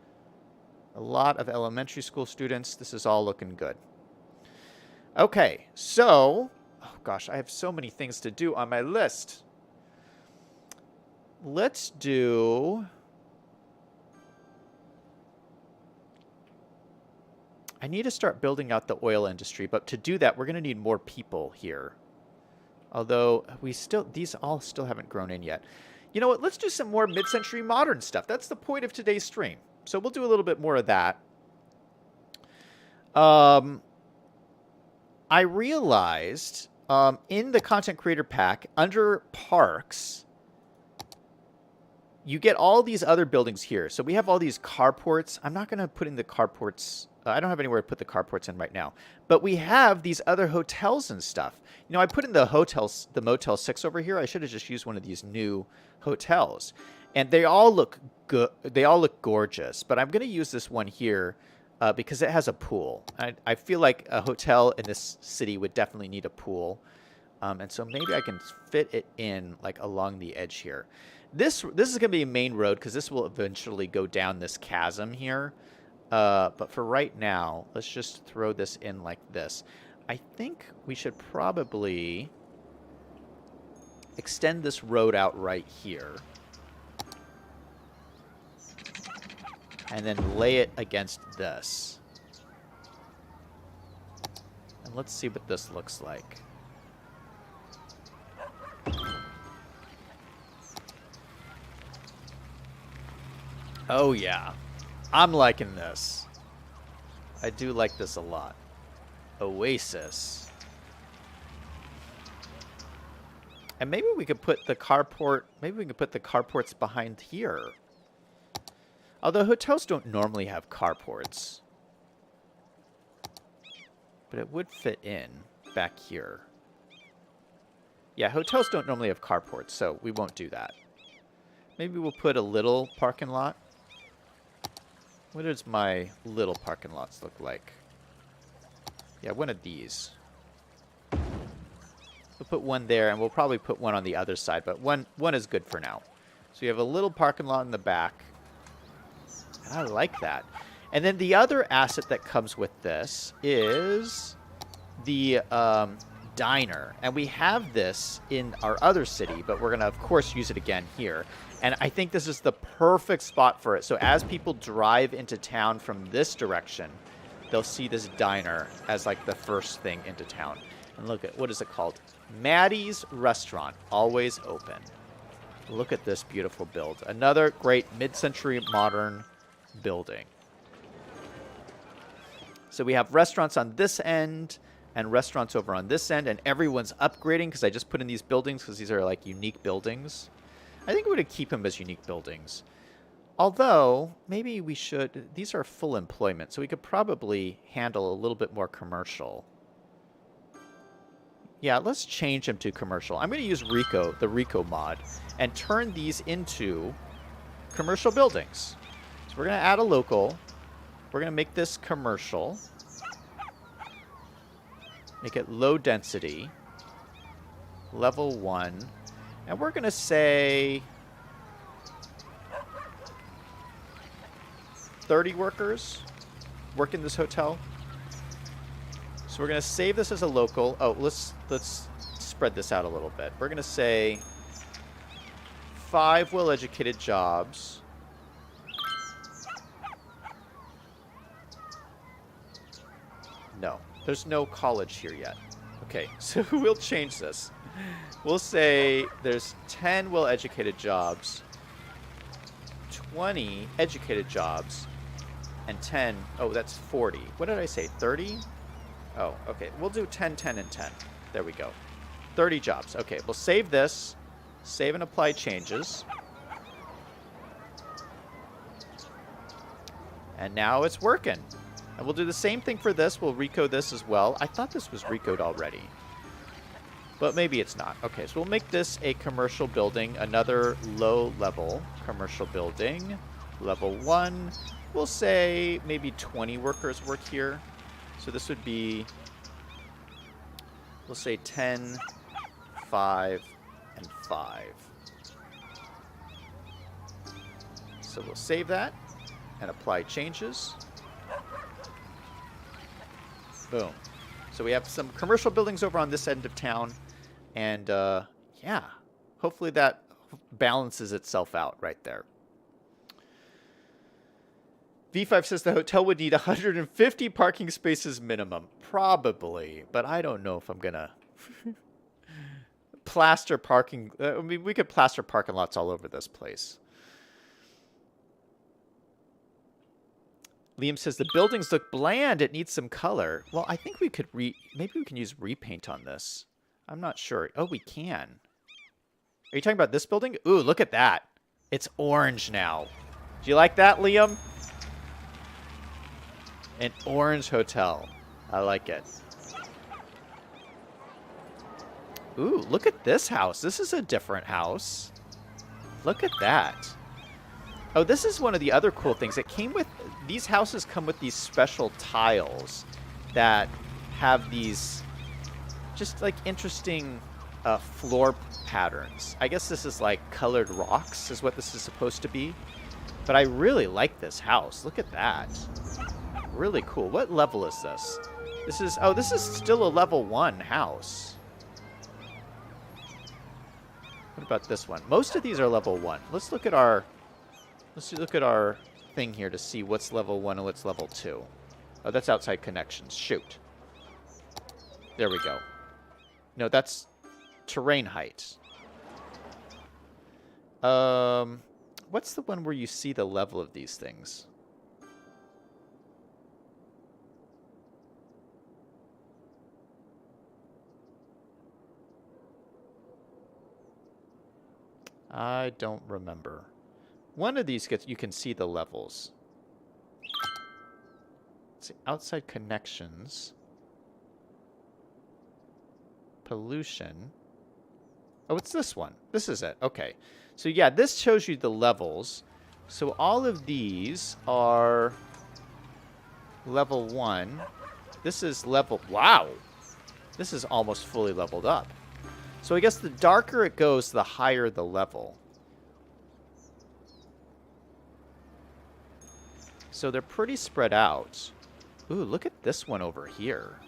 A lot of elementary school students. This is all looking good. Okay, so... Oh, gosh, I have so many things to do on my list. Let's do... I need to start building out the oil industry, but to do that, we're going to need more people here. Although, these all still haven't grown in yet. You know what? Let's do some more mid-century modern stuff. That's the point of today's stream. So we'll do a little bit more of that. I realized in the content creator pack under parks, you get all these other buildings here. So we have all these carports. I'm not going to put in the carports. I don't have anywhere to put the carports in right now. But we have these other hotels and stuff. You know, I put in the hotels, the Motel 6 over here. I should have just used one of these new hotels. And they all look good. They all look gorgeous. But I'm going to use this one here because it has a pool. I feel like a hotel in this city would definitely need a pool. And so maybe I can fit it in like along the edge here. This is going to be a main road because this will eventually go down this chasm here. But for right now, let's just throw this in like this. I think we should probably extend this road out right here. And then lay it against this. And let's see what this looks like. Oh, yeah. I'm liking this. I do like this a lot. Oasis. And maybe we could put the carport... Maybe we could put the carports behind here. Although hotels don't normally have carports. But it would fit in back here. Yeah, hotels don't normally have carports, so we won't do that. Maybe we'll put a little parking lot. What does my little parking lots look like? Yeah, one of these. We'll put one there, and we'll probably put one on the other side, but one is good for now. So you have a little parking lot in the back. I like that. And then the other asset that comes with this is the diner. And we have this in our other city, but we're going to, of course, use it again here. And I think this is the perfect spot for it. So as people drive into town from this direction, they'll see this diner as like the first thing into town. And look at, what is it called? Maddie's Restaurant, always open. Look at this beautiful build. Another great mid-century modern building. So we have restaurants on this end and restaurants over on this end, and everyone's upgrading because I just put in these buildings because these are like unique buildings. I think we're going to keep them as unique buildings. Although, maybe we should... These are full employment, so we could probably handle a little bit more commercial. Yeah, let's change them to commercial. I'm going to use Rico, the Rico mod, and turn these into commercial buildings. So we're going to add a local. We're going to make this commercial. Make it low density. Level 1. And we're going to say 30 workers work in this hotel. So we're going to save this as a local. Oh, let's spread this out a little bit. We're going to say 5 well-educated jobs. No, there's no college here yet. Okay, so we'll change this. We'll say there's 10 well-educated jobs, 20 educated jobs, and 10... Oh, that's 40. What did I say? 30? Oh, okay. We'll do 10, 10, and 10. There we go. 30 jobs. Okay, we'll save this. Save and apply changes. And now it's working. And we'll do the same thing for this. We'll Rico this as well. I thought this was Rico'd already. But maybe it's not. Okay, so we'll make this a commercial building. Another low-level commercial building. Level 1. We'll say maybe 20 workers work here. So this would be... We'll say 10, 5, and 5. So we'll save that and apply changes. Boom. So we have some commercial buildings over on this end of town. And, yeah, hopefully that balances itself out right there. V5 says the hotel would need 150 parking spaces minimum. Probably, but I don't know if I'm going to plaster parking. I mean, we could plaster parking lots all over this place. Liam says the buildings look bland. It needs some color. Well, I think we could maybe we can use repaint on this. I'm not sure. Oh, we can. Are you talking about this building? Ooh, look at that. It's orange now. Do you like that, Liam? An orange hotel. I like it. Ooh, look at this house. This is a different house. Look at that. Oh, this is one of the other cool things. It came with... These houses come with these special tiles that have these just, like, interesting floor patterns. I guess this is, like, colored rocks is what this is supposed to be. But I really like this house. Look at that. Really cool. What level is this? This is... Oh, this is still a level 1 house. What about this one? Most of these are level 1. Let's look at our thing here to see what's level 1 and what's level 2. Oh, that's outside connections. Shoot. There we go. No, that's terrain height. What's the one where you see the level of these things? I don't remember. One of these you can see the levels. Let's see, outside connections. Pollution. Oh, it's this one. This is it. Okay. So yeah, this shows you the levels. So all of these are level 1. This is level... Wow! This is almost fully leveled up. So I guess the darker it goes, the higher the level. So they're pretty spread out. Ooh, look at this one over here.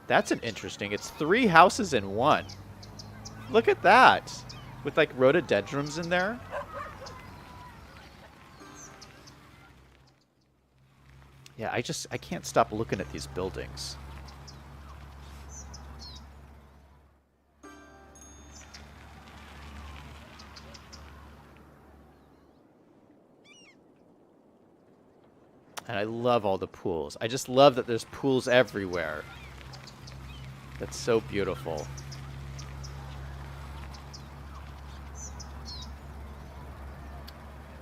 That's an interesting... It's 3 houses in 1. Look at that. With, like, rhododendrons in there. Yeah, I can't stop looking at these buildings. And I love all the pools. I just love that there's pools everywhere. That's so beautiful.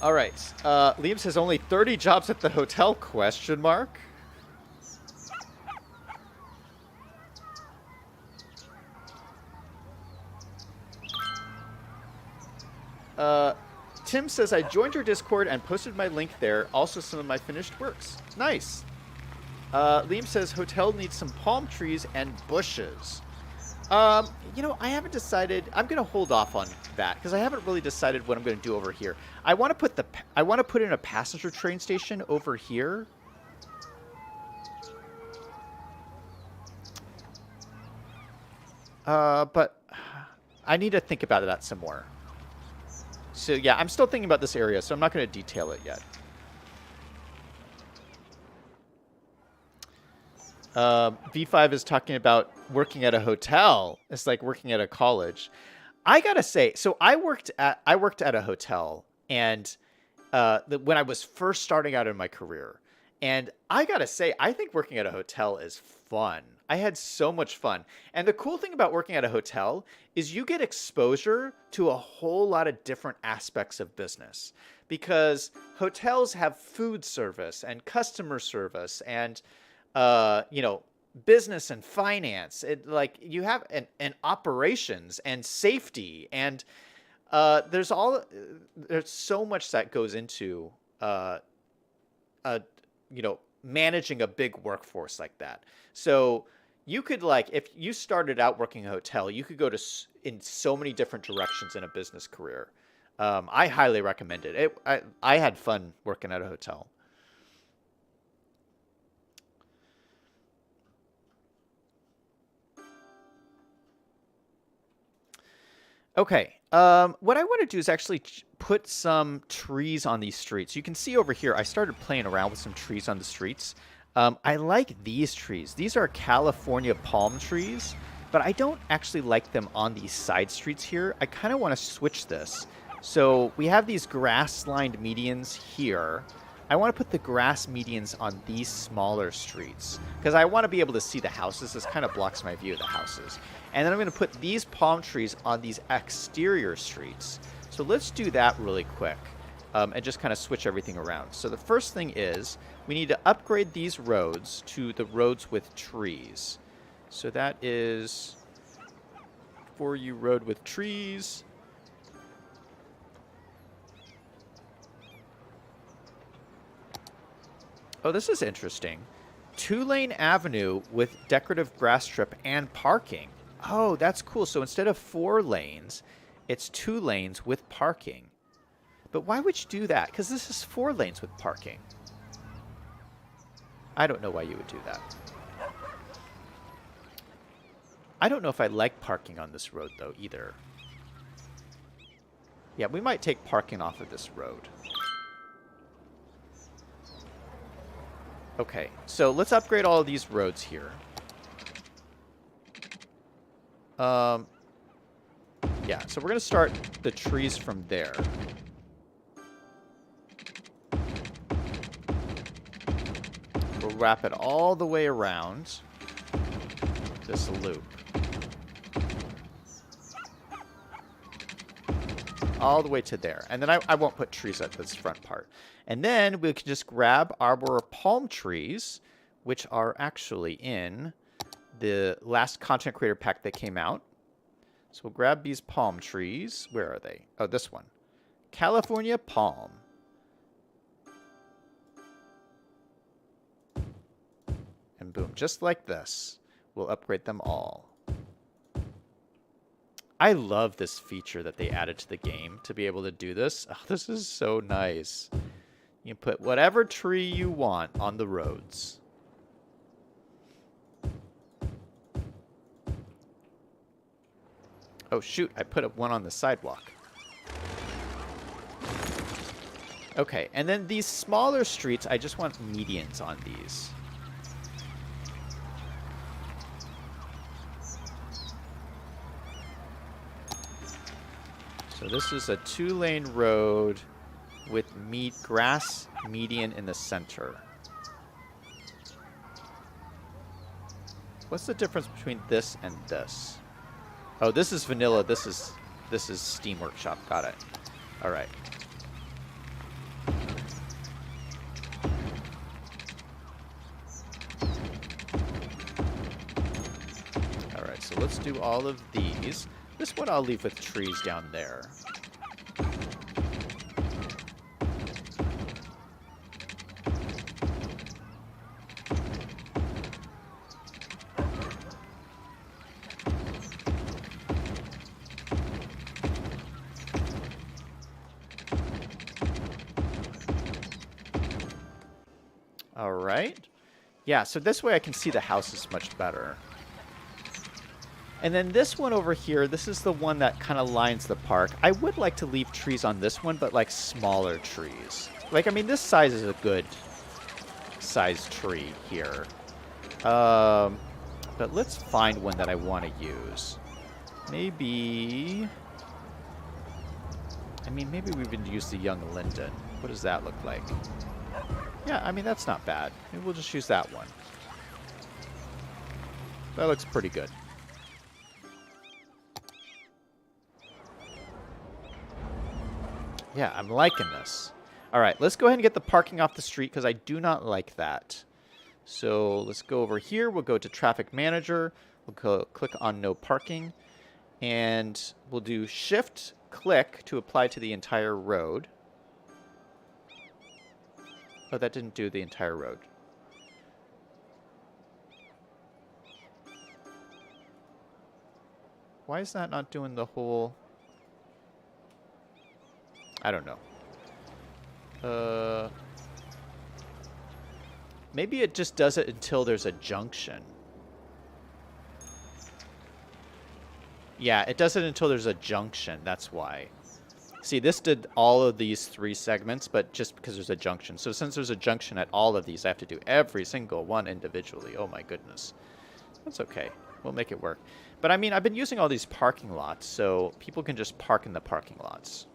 All right. Liam says only 30 jobs at the hotel, question mark. Tim says, I joined your Discord and posted my link there. Also some of my finished works. Nice. Liam says, hotel needs some palm trees and bushes. You know, I haven't decided. I'm going to hold off on that because I haven't really decided what I'm going to do over here. I want to put in a passenger train station over here. But I need to think about that some more. So yeah, I'm still thinking about this area, so I'm not going to detail it yet. V5 is talking about working at a hotel. It's like working at a college. I gotta say, so I worked at a hotel, and when I was first starting out in my career, and I gotta say, I think working at a hotel is fun. I had so much fun. And the cool thing about working at a hotel is you get exposure to a whole lot of different aspects of business, because hotels have food service and customer service and you know, business and finance. Like you have an operations and safety, and there's so much that goes into you know, managing a big workforce like that. So you could, like, if you started out working a hotel, you could go in so many different directions in a business career. I highly recommend it. I had fun working at a hotel. Okay, what I want to do is actually put some trees on these streets. You can see over here, I started playing around with some trees on the streets. I like these trees. These are California palm trees, but I don't actually like them on these side streets here. I kind of want to switch this. So we have these grass-lined medians here. I want to put the grass medians on these smaller streets because I want to be able to see the houses. This kind of blocks my view of the houses. And then I'm going to put these palm trees on these exterior streets. So let's do that really quick and just kind of switch everything around. So the first thing is we need to upgrade these roads to the roads with trees. So that is for you road with trees. Oh, this is interesting. 2-lane avenue with decorative grass strip and parking. Oh, that's cool. So instead of 4 lanes, it's 2 lanes with parking. But why would you do that? Because this is 4 lanes with parking. I don't know why you would do that. I don't know if I like parking on this road, though, either. Yeah, we might take parking off of this road. Okay, so let's upgrade all of these roads here. Yeah, so we're going to start the trees from there. We'll wrap it all the way around this loop. All the way to there. And then I won't put trees at this front part. And then we can just grab our palm trees, which are actually in the last content creator pack that came out. So we'll grab these palm trees. Where are they? Oh, this one. California palm. And boom, just like this, we'll upgrade them all. I love this feature that they added to the game to be able to do this. Oh, this is so nice. You can put whatever tree you want on the roads. Oh, shoot. I put one on the sidewalk. Okay, and then these smaller streets, I just want medians on these. So this is a 2-lane road with grass median in the center. What's the difference between this and this? Oh, this is vanilla. This is Steam Workshop. Got it. All right. All right. So let's do all of these. This one I'll leave with trees down there. All right. Yeah, so this way I can see the houses much better. And then this one over here, this is the one that kind of lines the park. I would like to leave trees on this one, but like smaller trees. Like, I mean, this size is a good size tree here. But let's find one that I want to use. Maybe... I mean, maybe we would use the young linden. What does that look like? Yeah, I mean, that's not bad. Maybe we'll just use that one. That looks pretty good. Yeah, I'm liking this. All right, let's go ahead and get the parking off the street because I do not like that. So let's go over here. We'll go to Traffic Manager. We'll click on No Parking. And we'll do Shift-Click to apply to the entire road. Oh, that didn't do the entire road. Why is that not doing the whole... I don't know. Maybe it just does it until there's a junction. Yeah, it does it until there's a junction. That's why. See, this did all of these 3 segments, but just because there's a junction. So since there's a junction at all of these, I have to do every single one individually. Oh my goodness. That's okay. We'll make it work. But I mean, I've been using all these parking lots, so people can just park in the parking lots.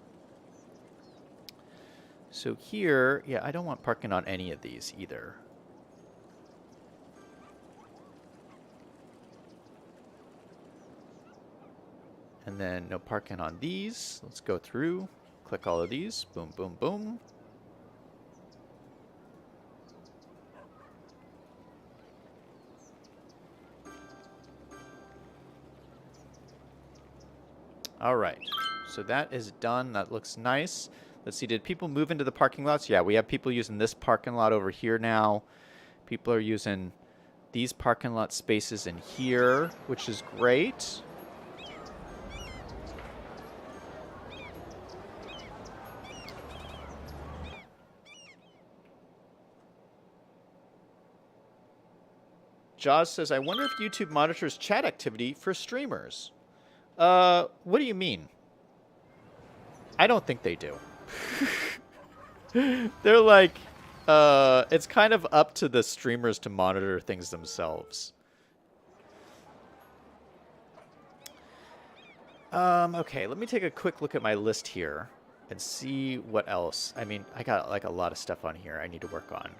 So here, yeah, I don't want parking on any of these either. And then no parking on these. Let's go through, click all of these. Boom, boom, boom. All right, so that is done. That looks nice. Let's see, did people move into the parking lots? Yeah, we have people using this parking lot over here now. People are using these parking lot spaces in here, which is great. Jaws says, I wonder if YouTube monitors chat activity for streamers. What do you mean? I don't think they do. They're like, it's kind of up to the streamers to monitor things themselves. Okay, let me take a quick look at my list here and see what else. I mean, I got like a lot of stuff on here I need to work on.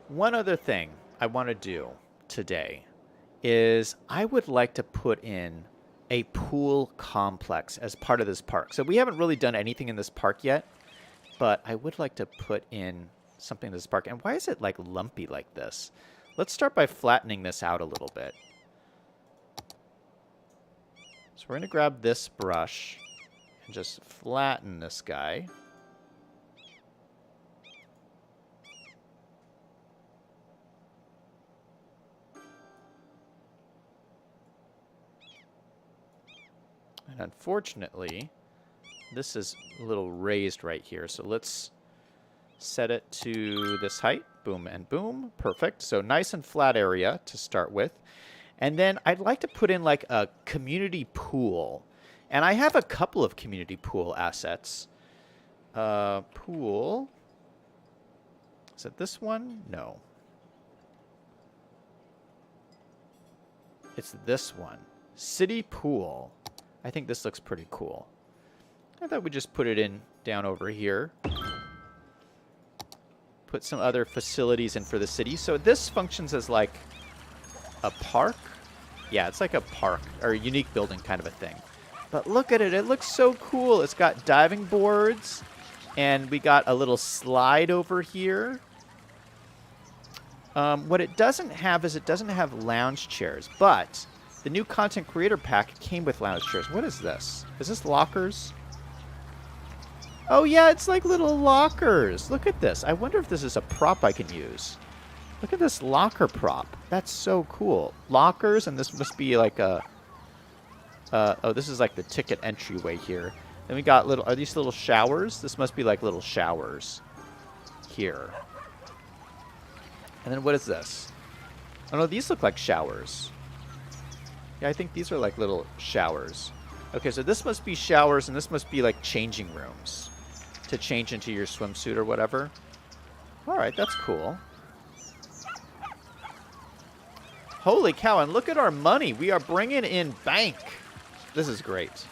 One other thing I want to do today is I would like to put in a pool complex as part of this park. So we haven't really done anything in this park yet, but I would like to put in something in this park. And why is it like lumpy like this? Let's start by flattening this out a little bit. So we're going to grab this brush and just flatten this guy. And unfortunately, this is a little raised right here. So let's set it to this height. Boom and boom. Perfect. So nice and flat area to start with. And then I'd like to put in like a community pool. And I have a couple of community pool assets. Pool. Is it this one? No. It's this one. City pool. I think this looks pretty cool. I thought we'd just put it in down over here. Put some other facilities in for the city. So this functions as like a park. Yeah, it's like a park or a unique building kind of a thing. But look at it. It looks so cool. It's got diving boards and we got a little slide over here. What it doesn't have is it doesn't have lounge chairs, but the new content creator pack came with lounge chairs. What is this? Is this lockers? Oh yeah, it's like little lockers. Look at this. I wonder if this is a prop I can use. Look at this locker prop. That's so cool. Lockers, and this must be like a... oh, this is like the ticket entryway here. Then we got little... Are these little showers? This must be like little showers here. And then what is this? Oh no, these look like showers. Yeah, I think these are like little showers. Okay, so this must be showers, and this must be like changing rooms to change into your swimsuit or whatever. All right, that's cool. Holy cow, and look at our money. We are bringing in bank. This is great.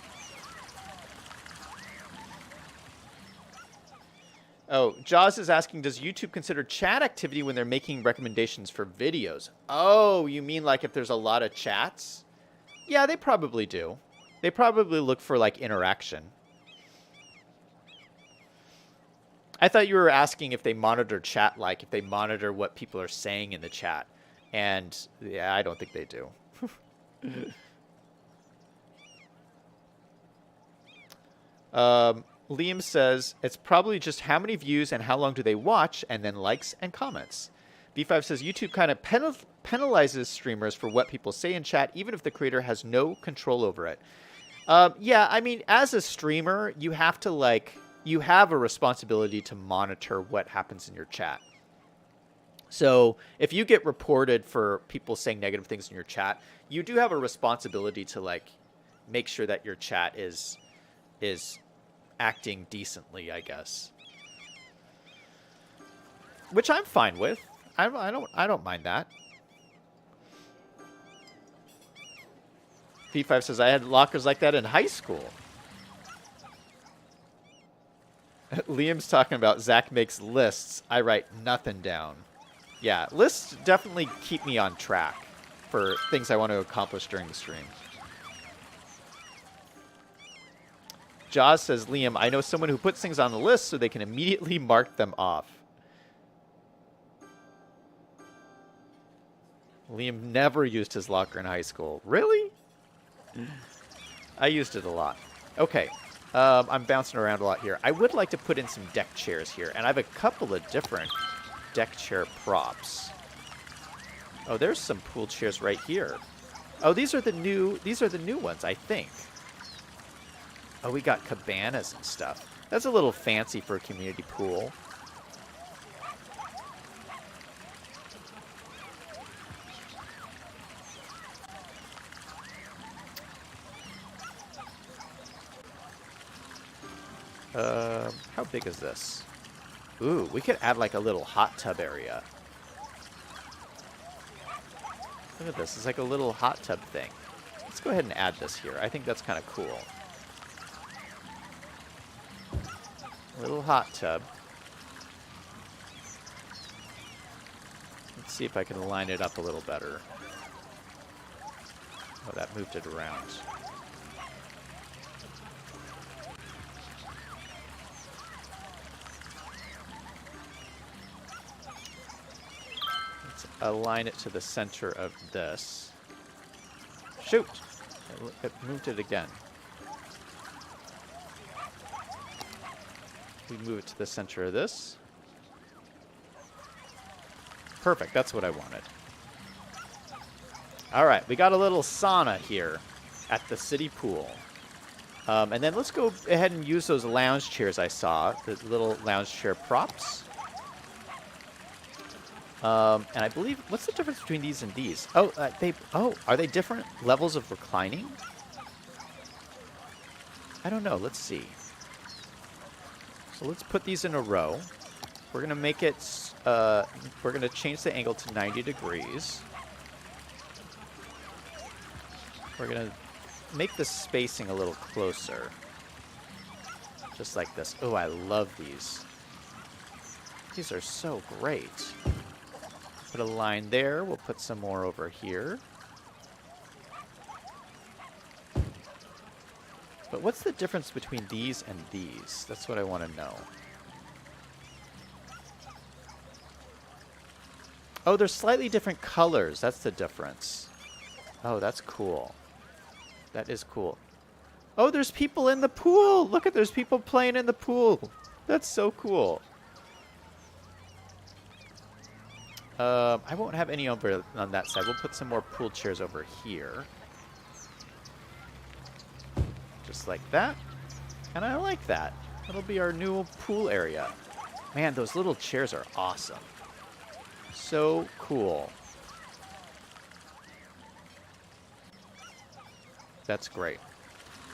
Oh, Jaws is asking, does YouTube consider chat activity when they're making recommendations for videos? Oh, you mean like if there's a lot of chats? Yeah, they probably do. They probably look for, like, interaction. I thought you were asking if they monitor chat, like, if they monitor what people are saying in the chat. And, yeah, I don't think they do. Liam says, it's probably just how many views and how long do they watch, and then likes and comments. B5 says, YouTube kind of penalizes streamers for what people say in chat, even if the creator has no control over it. Yeah, I mean, as a streamer, you have to, like, you have a responsibility to monitor what happens in your chat. So if you get reported for people saying negative things in your chat, you do have a responsibility to, like, make sure that your chat is acting decently, I guess. Which I'm fine with. I don't mind that. V5 says, I had lockers like that in high school. Liam's talking about Zach makes lists. I write nothing down. Yeah, lists definitely keep me on track for things I want to accomplish during the stream. Jaws says, Liam, I know someone who puts things on the list so they can immediately mark them off. Liam never used his locker in high school. Really? I used it a lot. Okay. I'm bouncing around a lot here. I would like to put in some deck chairs here, and I have a couple of different deck chair props. Oh, there's some pool chairs right here. Oh, these are the new ones, I think. Oh, we got cabanas and stuff. That's a little fancy for a community pool. How big is this? Ooh, we could add like a little hot tub area. Look at this. It's like a little hot tub thing. Let's go ahead and add this here. I think that's kind of cool. Little hot tub. Let's see if I can line it up a little better. Oh, that moved it around. Let's align it to the center of this. Shoot! It moved it again. We move it to the center of this. Perfect, that's what I wanted. All right, we got a little sauna here at the city pool. And then let's go ahead and use those lounge chairs I saw, the little lounge chair props. And I believe, what's the difference between these and these? Oh, are they different levels of reclining? I don't know, let's see. So let's put these in a row. We're going to make it, we're going to change the angle to 90 degrees. We're going to make the spacing a little closer. Just like this. Oh, I love these. These are so great. Put a line there. We'll put some more over here. But what's the difference between these and these? That's what I want to know. Oh, they're slightly different colors. That's the difference. Oh, that's cool. That is cool. Oh, there's people in the pool. Look at, there's people playing in the pool. That's so cool. I won't have any over on that side. We'll put some more pool chairs over here. Just like that. And I like that. That'll be our new pool area. Man, those little chairs are awesome. So cool. That's great.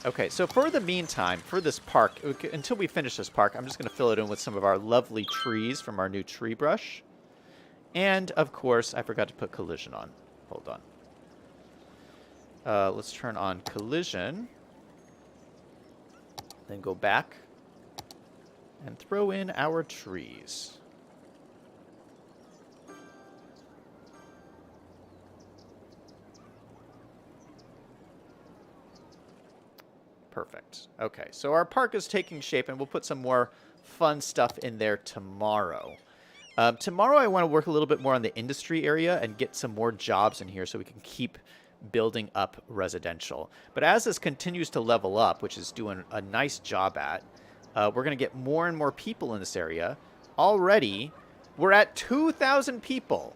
Okay, so for the meantime, for this park, until we finish this park, I'm just going to fill it in with some of our lovely trees from our new tree brush. And, of course, I forgot to put collision on. Hold on. Let's turn on collision. Then go back and throw in our trees. Perfect. Okay, so our park is taking shape, and we'll put some more fun stuff in there tomorrow. Tomorrow I want to work a little bit more on the industry area and get some more jobs in here so we can keep building up residential. But as this continues to level up, which is doing a nice job at, we're going to get more and more people in this area. Already, we're at 2,000 people.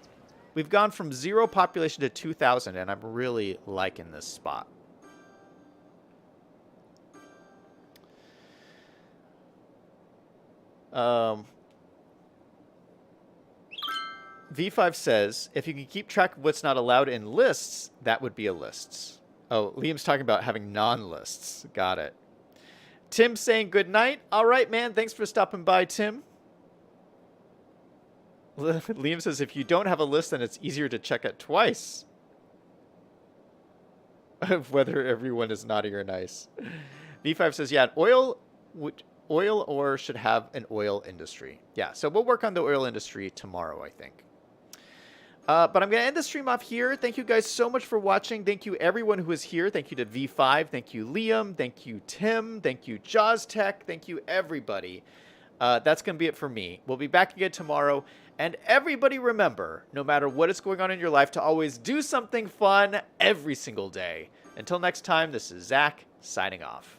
We've gone from 0 population to 2,000, and I'm really liking this spot. V5 says, if you can keep track of what's not allowed in lists, that would be a lists. Oh, Liam's talking about having non-lists. Got it. Tim saying good night. All right, man. Thanks for stopping by, Tim. Liam says, if you don't have a list, then it's easier to check it twice. of whether everyone is naughty or nice. V5 says, yeah, oil ore should have an oil industry. Yeah, so we'll work on the oil industry tomorrow, I think. But I'm going to end the stream off here. Thank you guys so much for watching. Thank you everyone who is here. Thank you to V5. Thank you, Liam. Thank you, Tim. Thank you, Jaws Tech. Thank you, everybody. That's going to be it for me. We'll be back again tomorrow. And everybody remember, no matter what is going on in your life, to always do something fun every single day. Until next time, this is Zach signing off.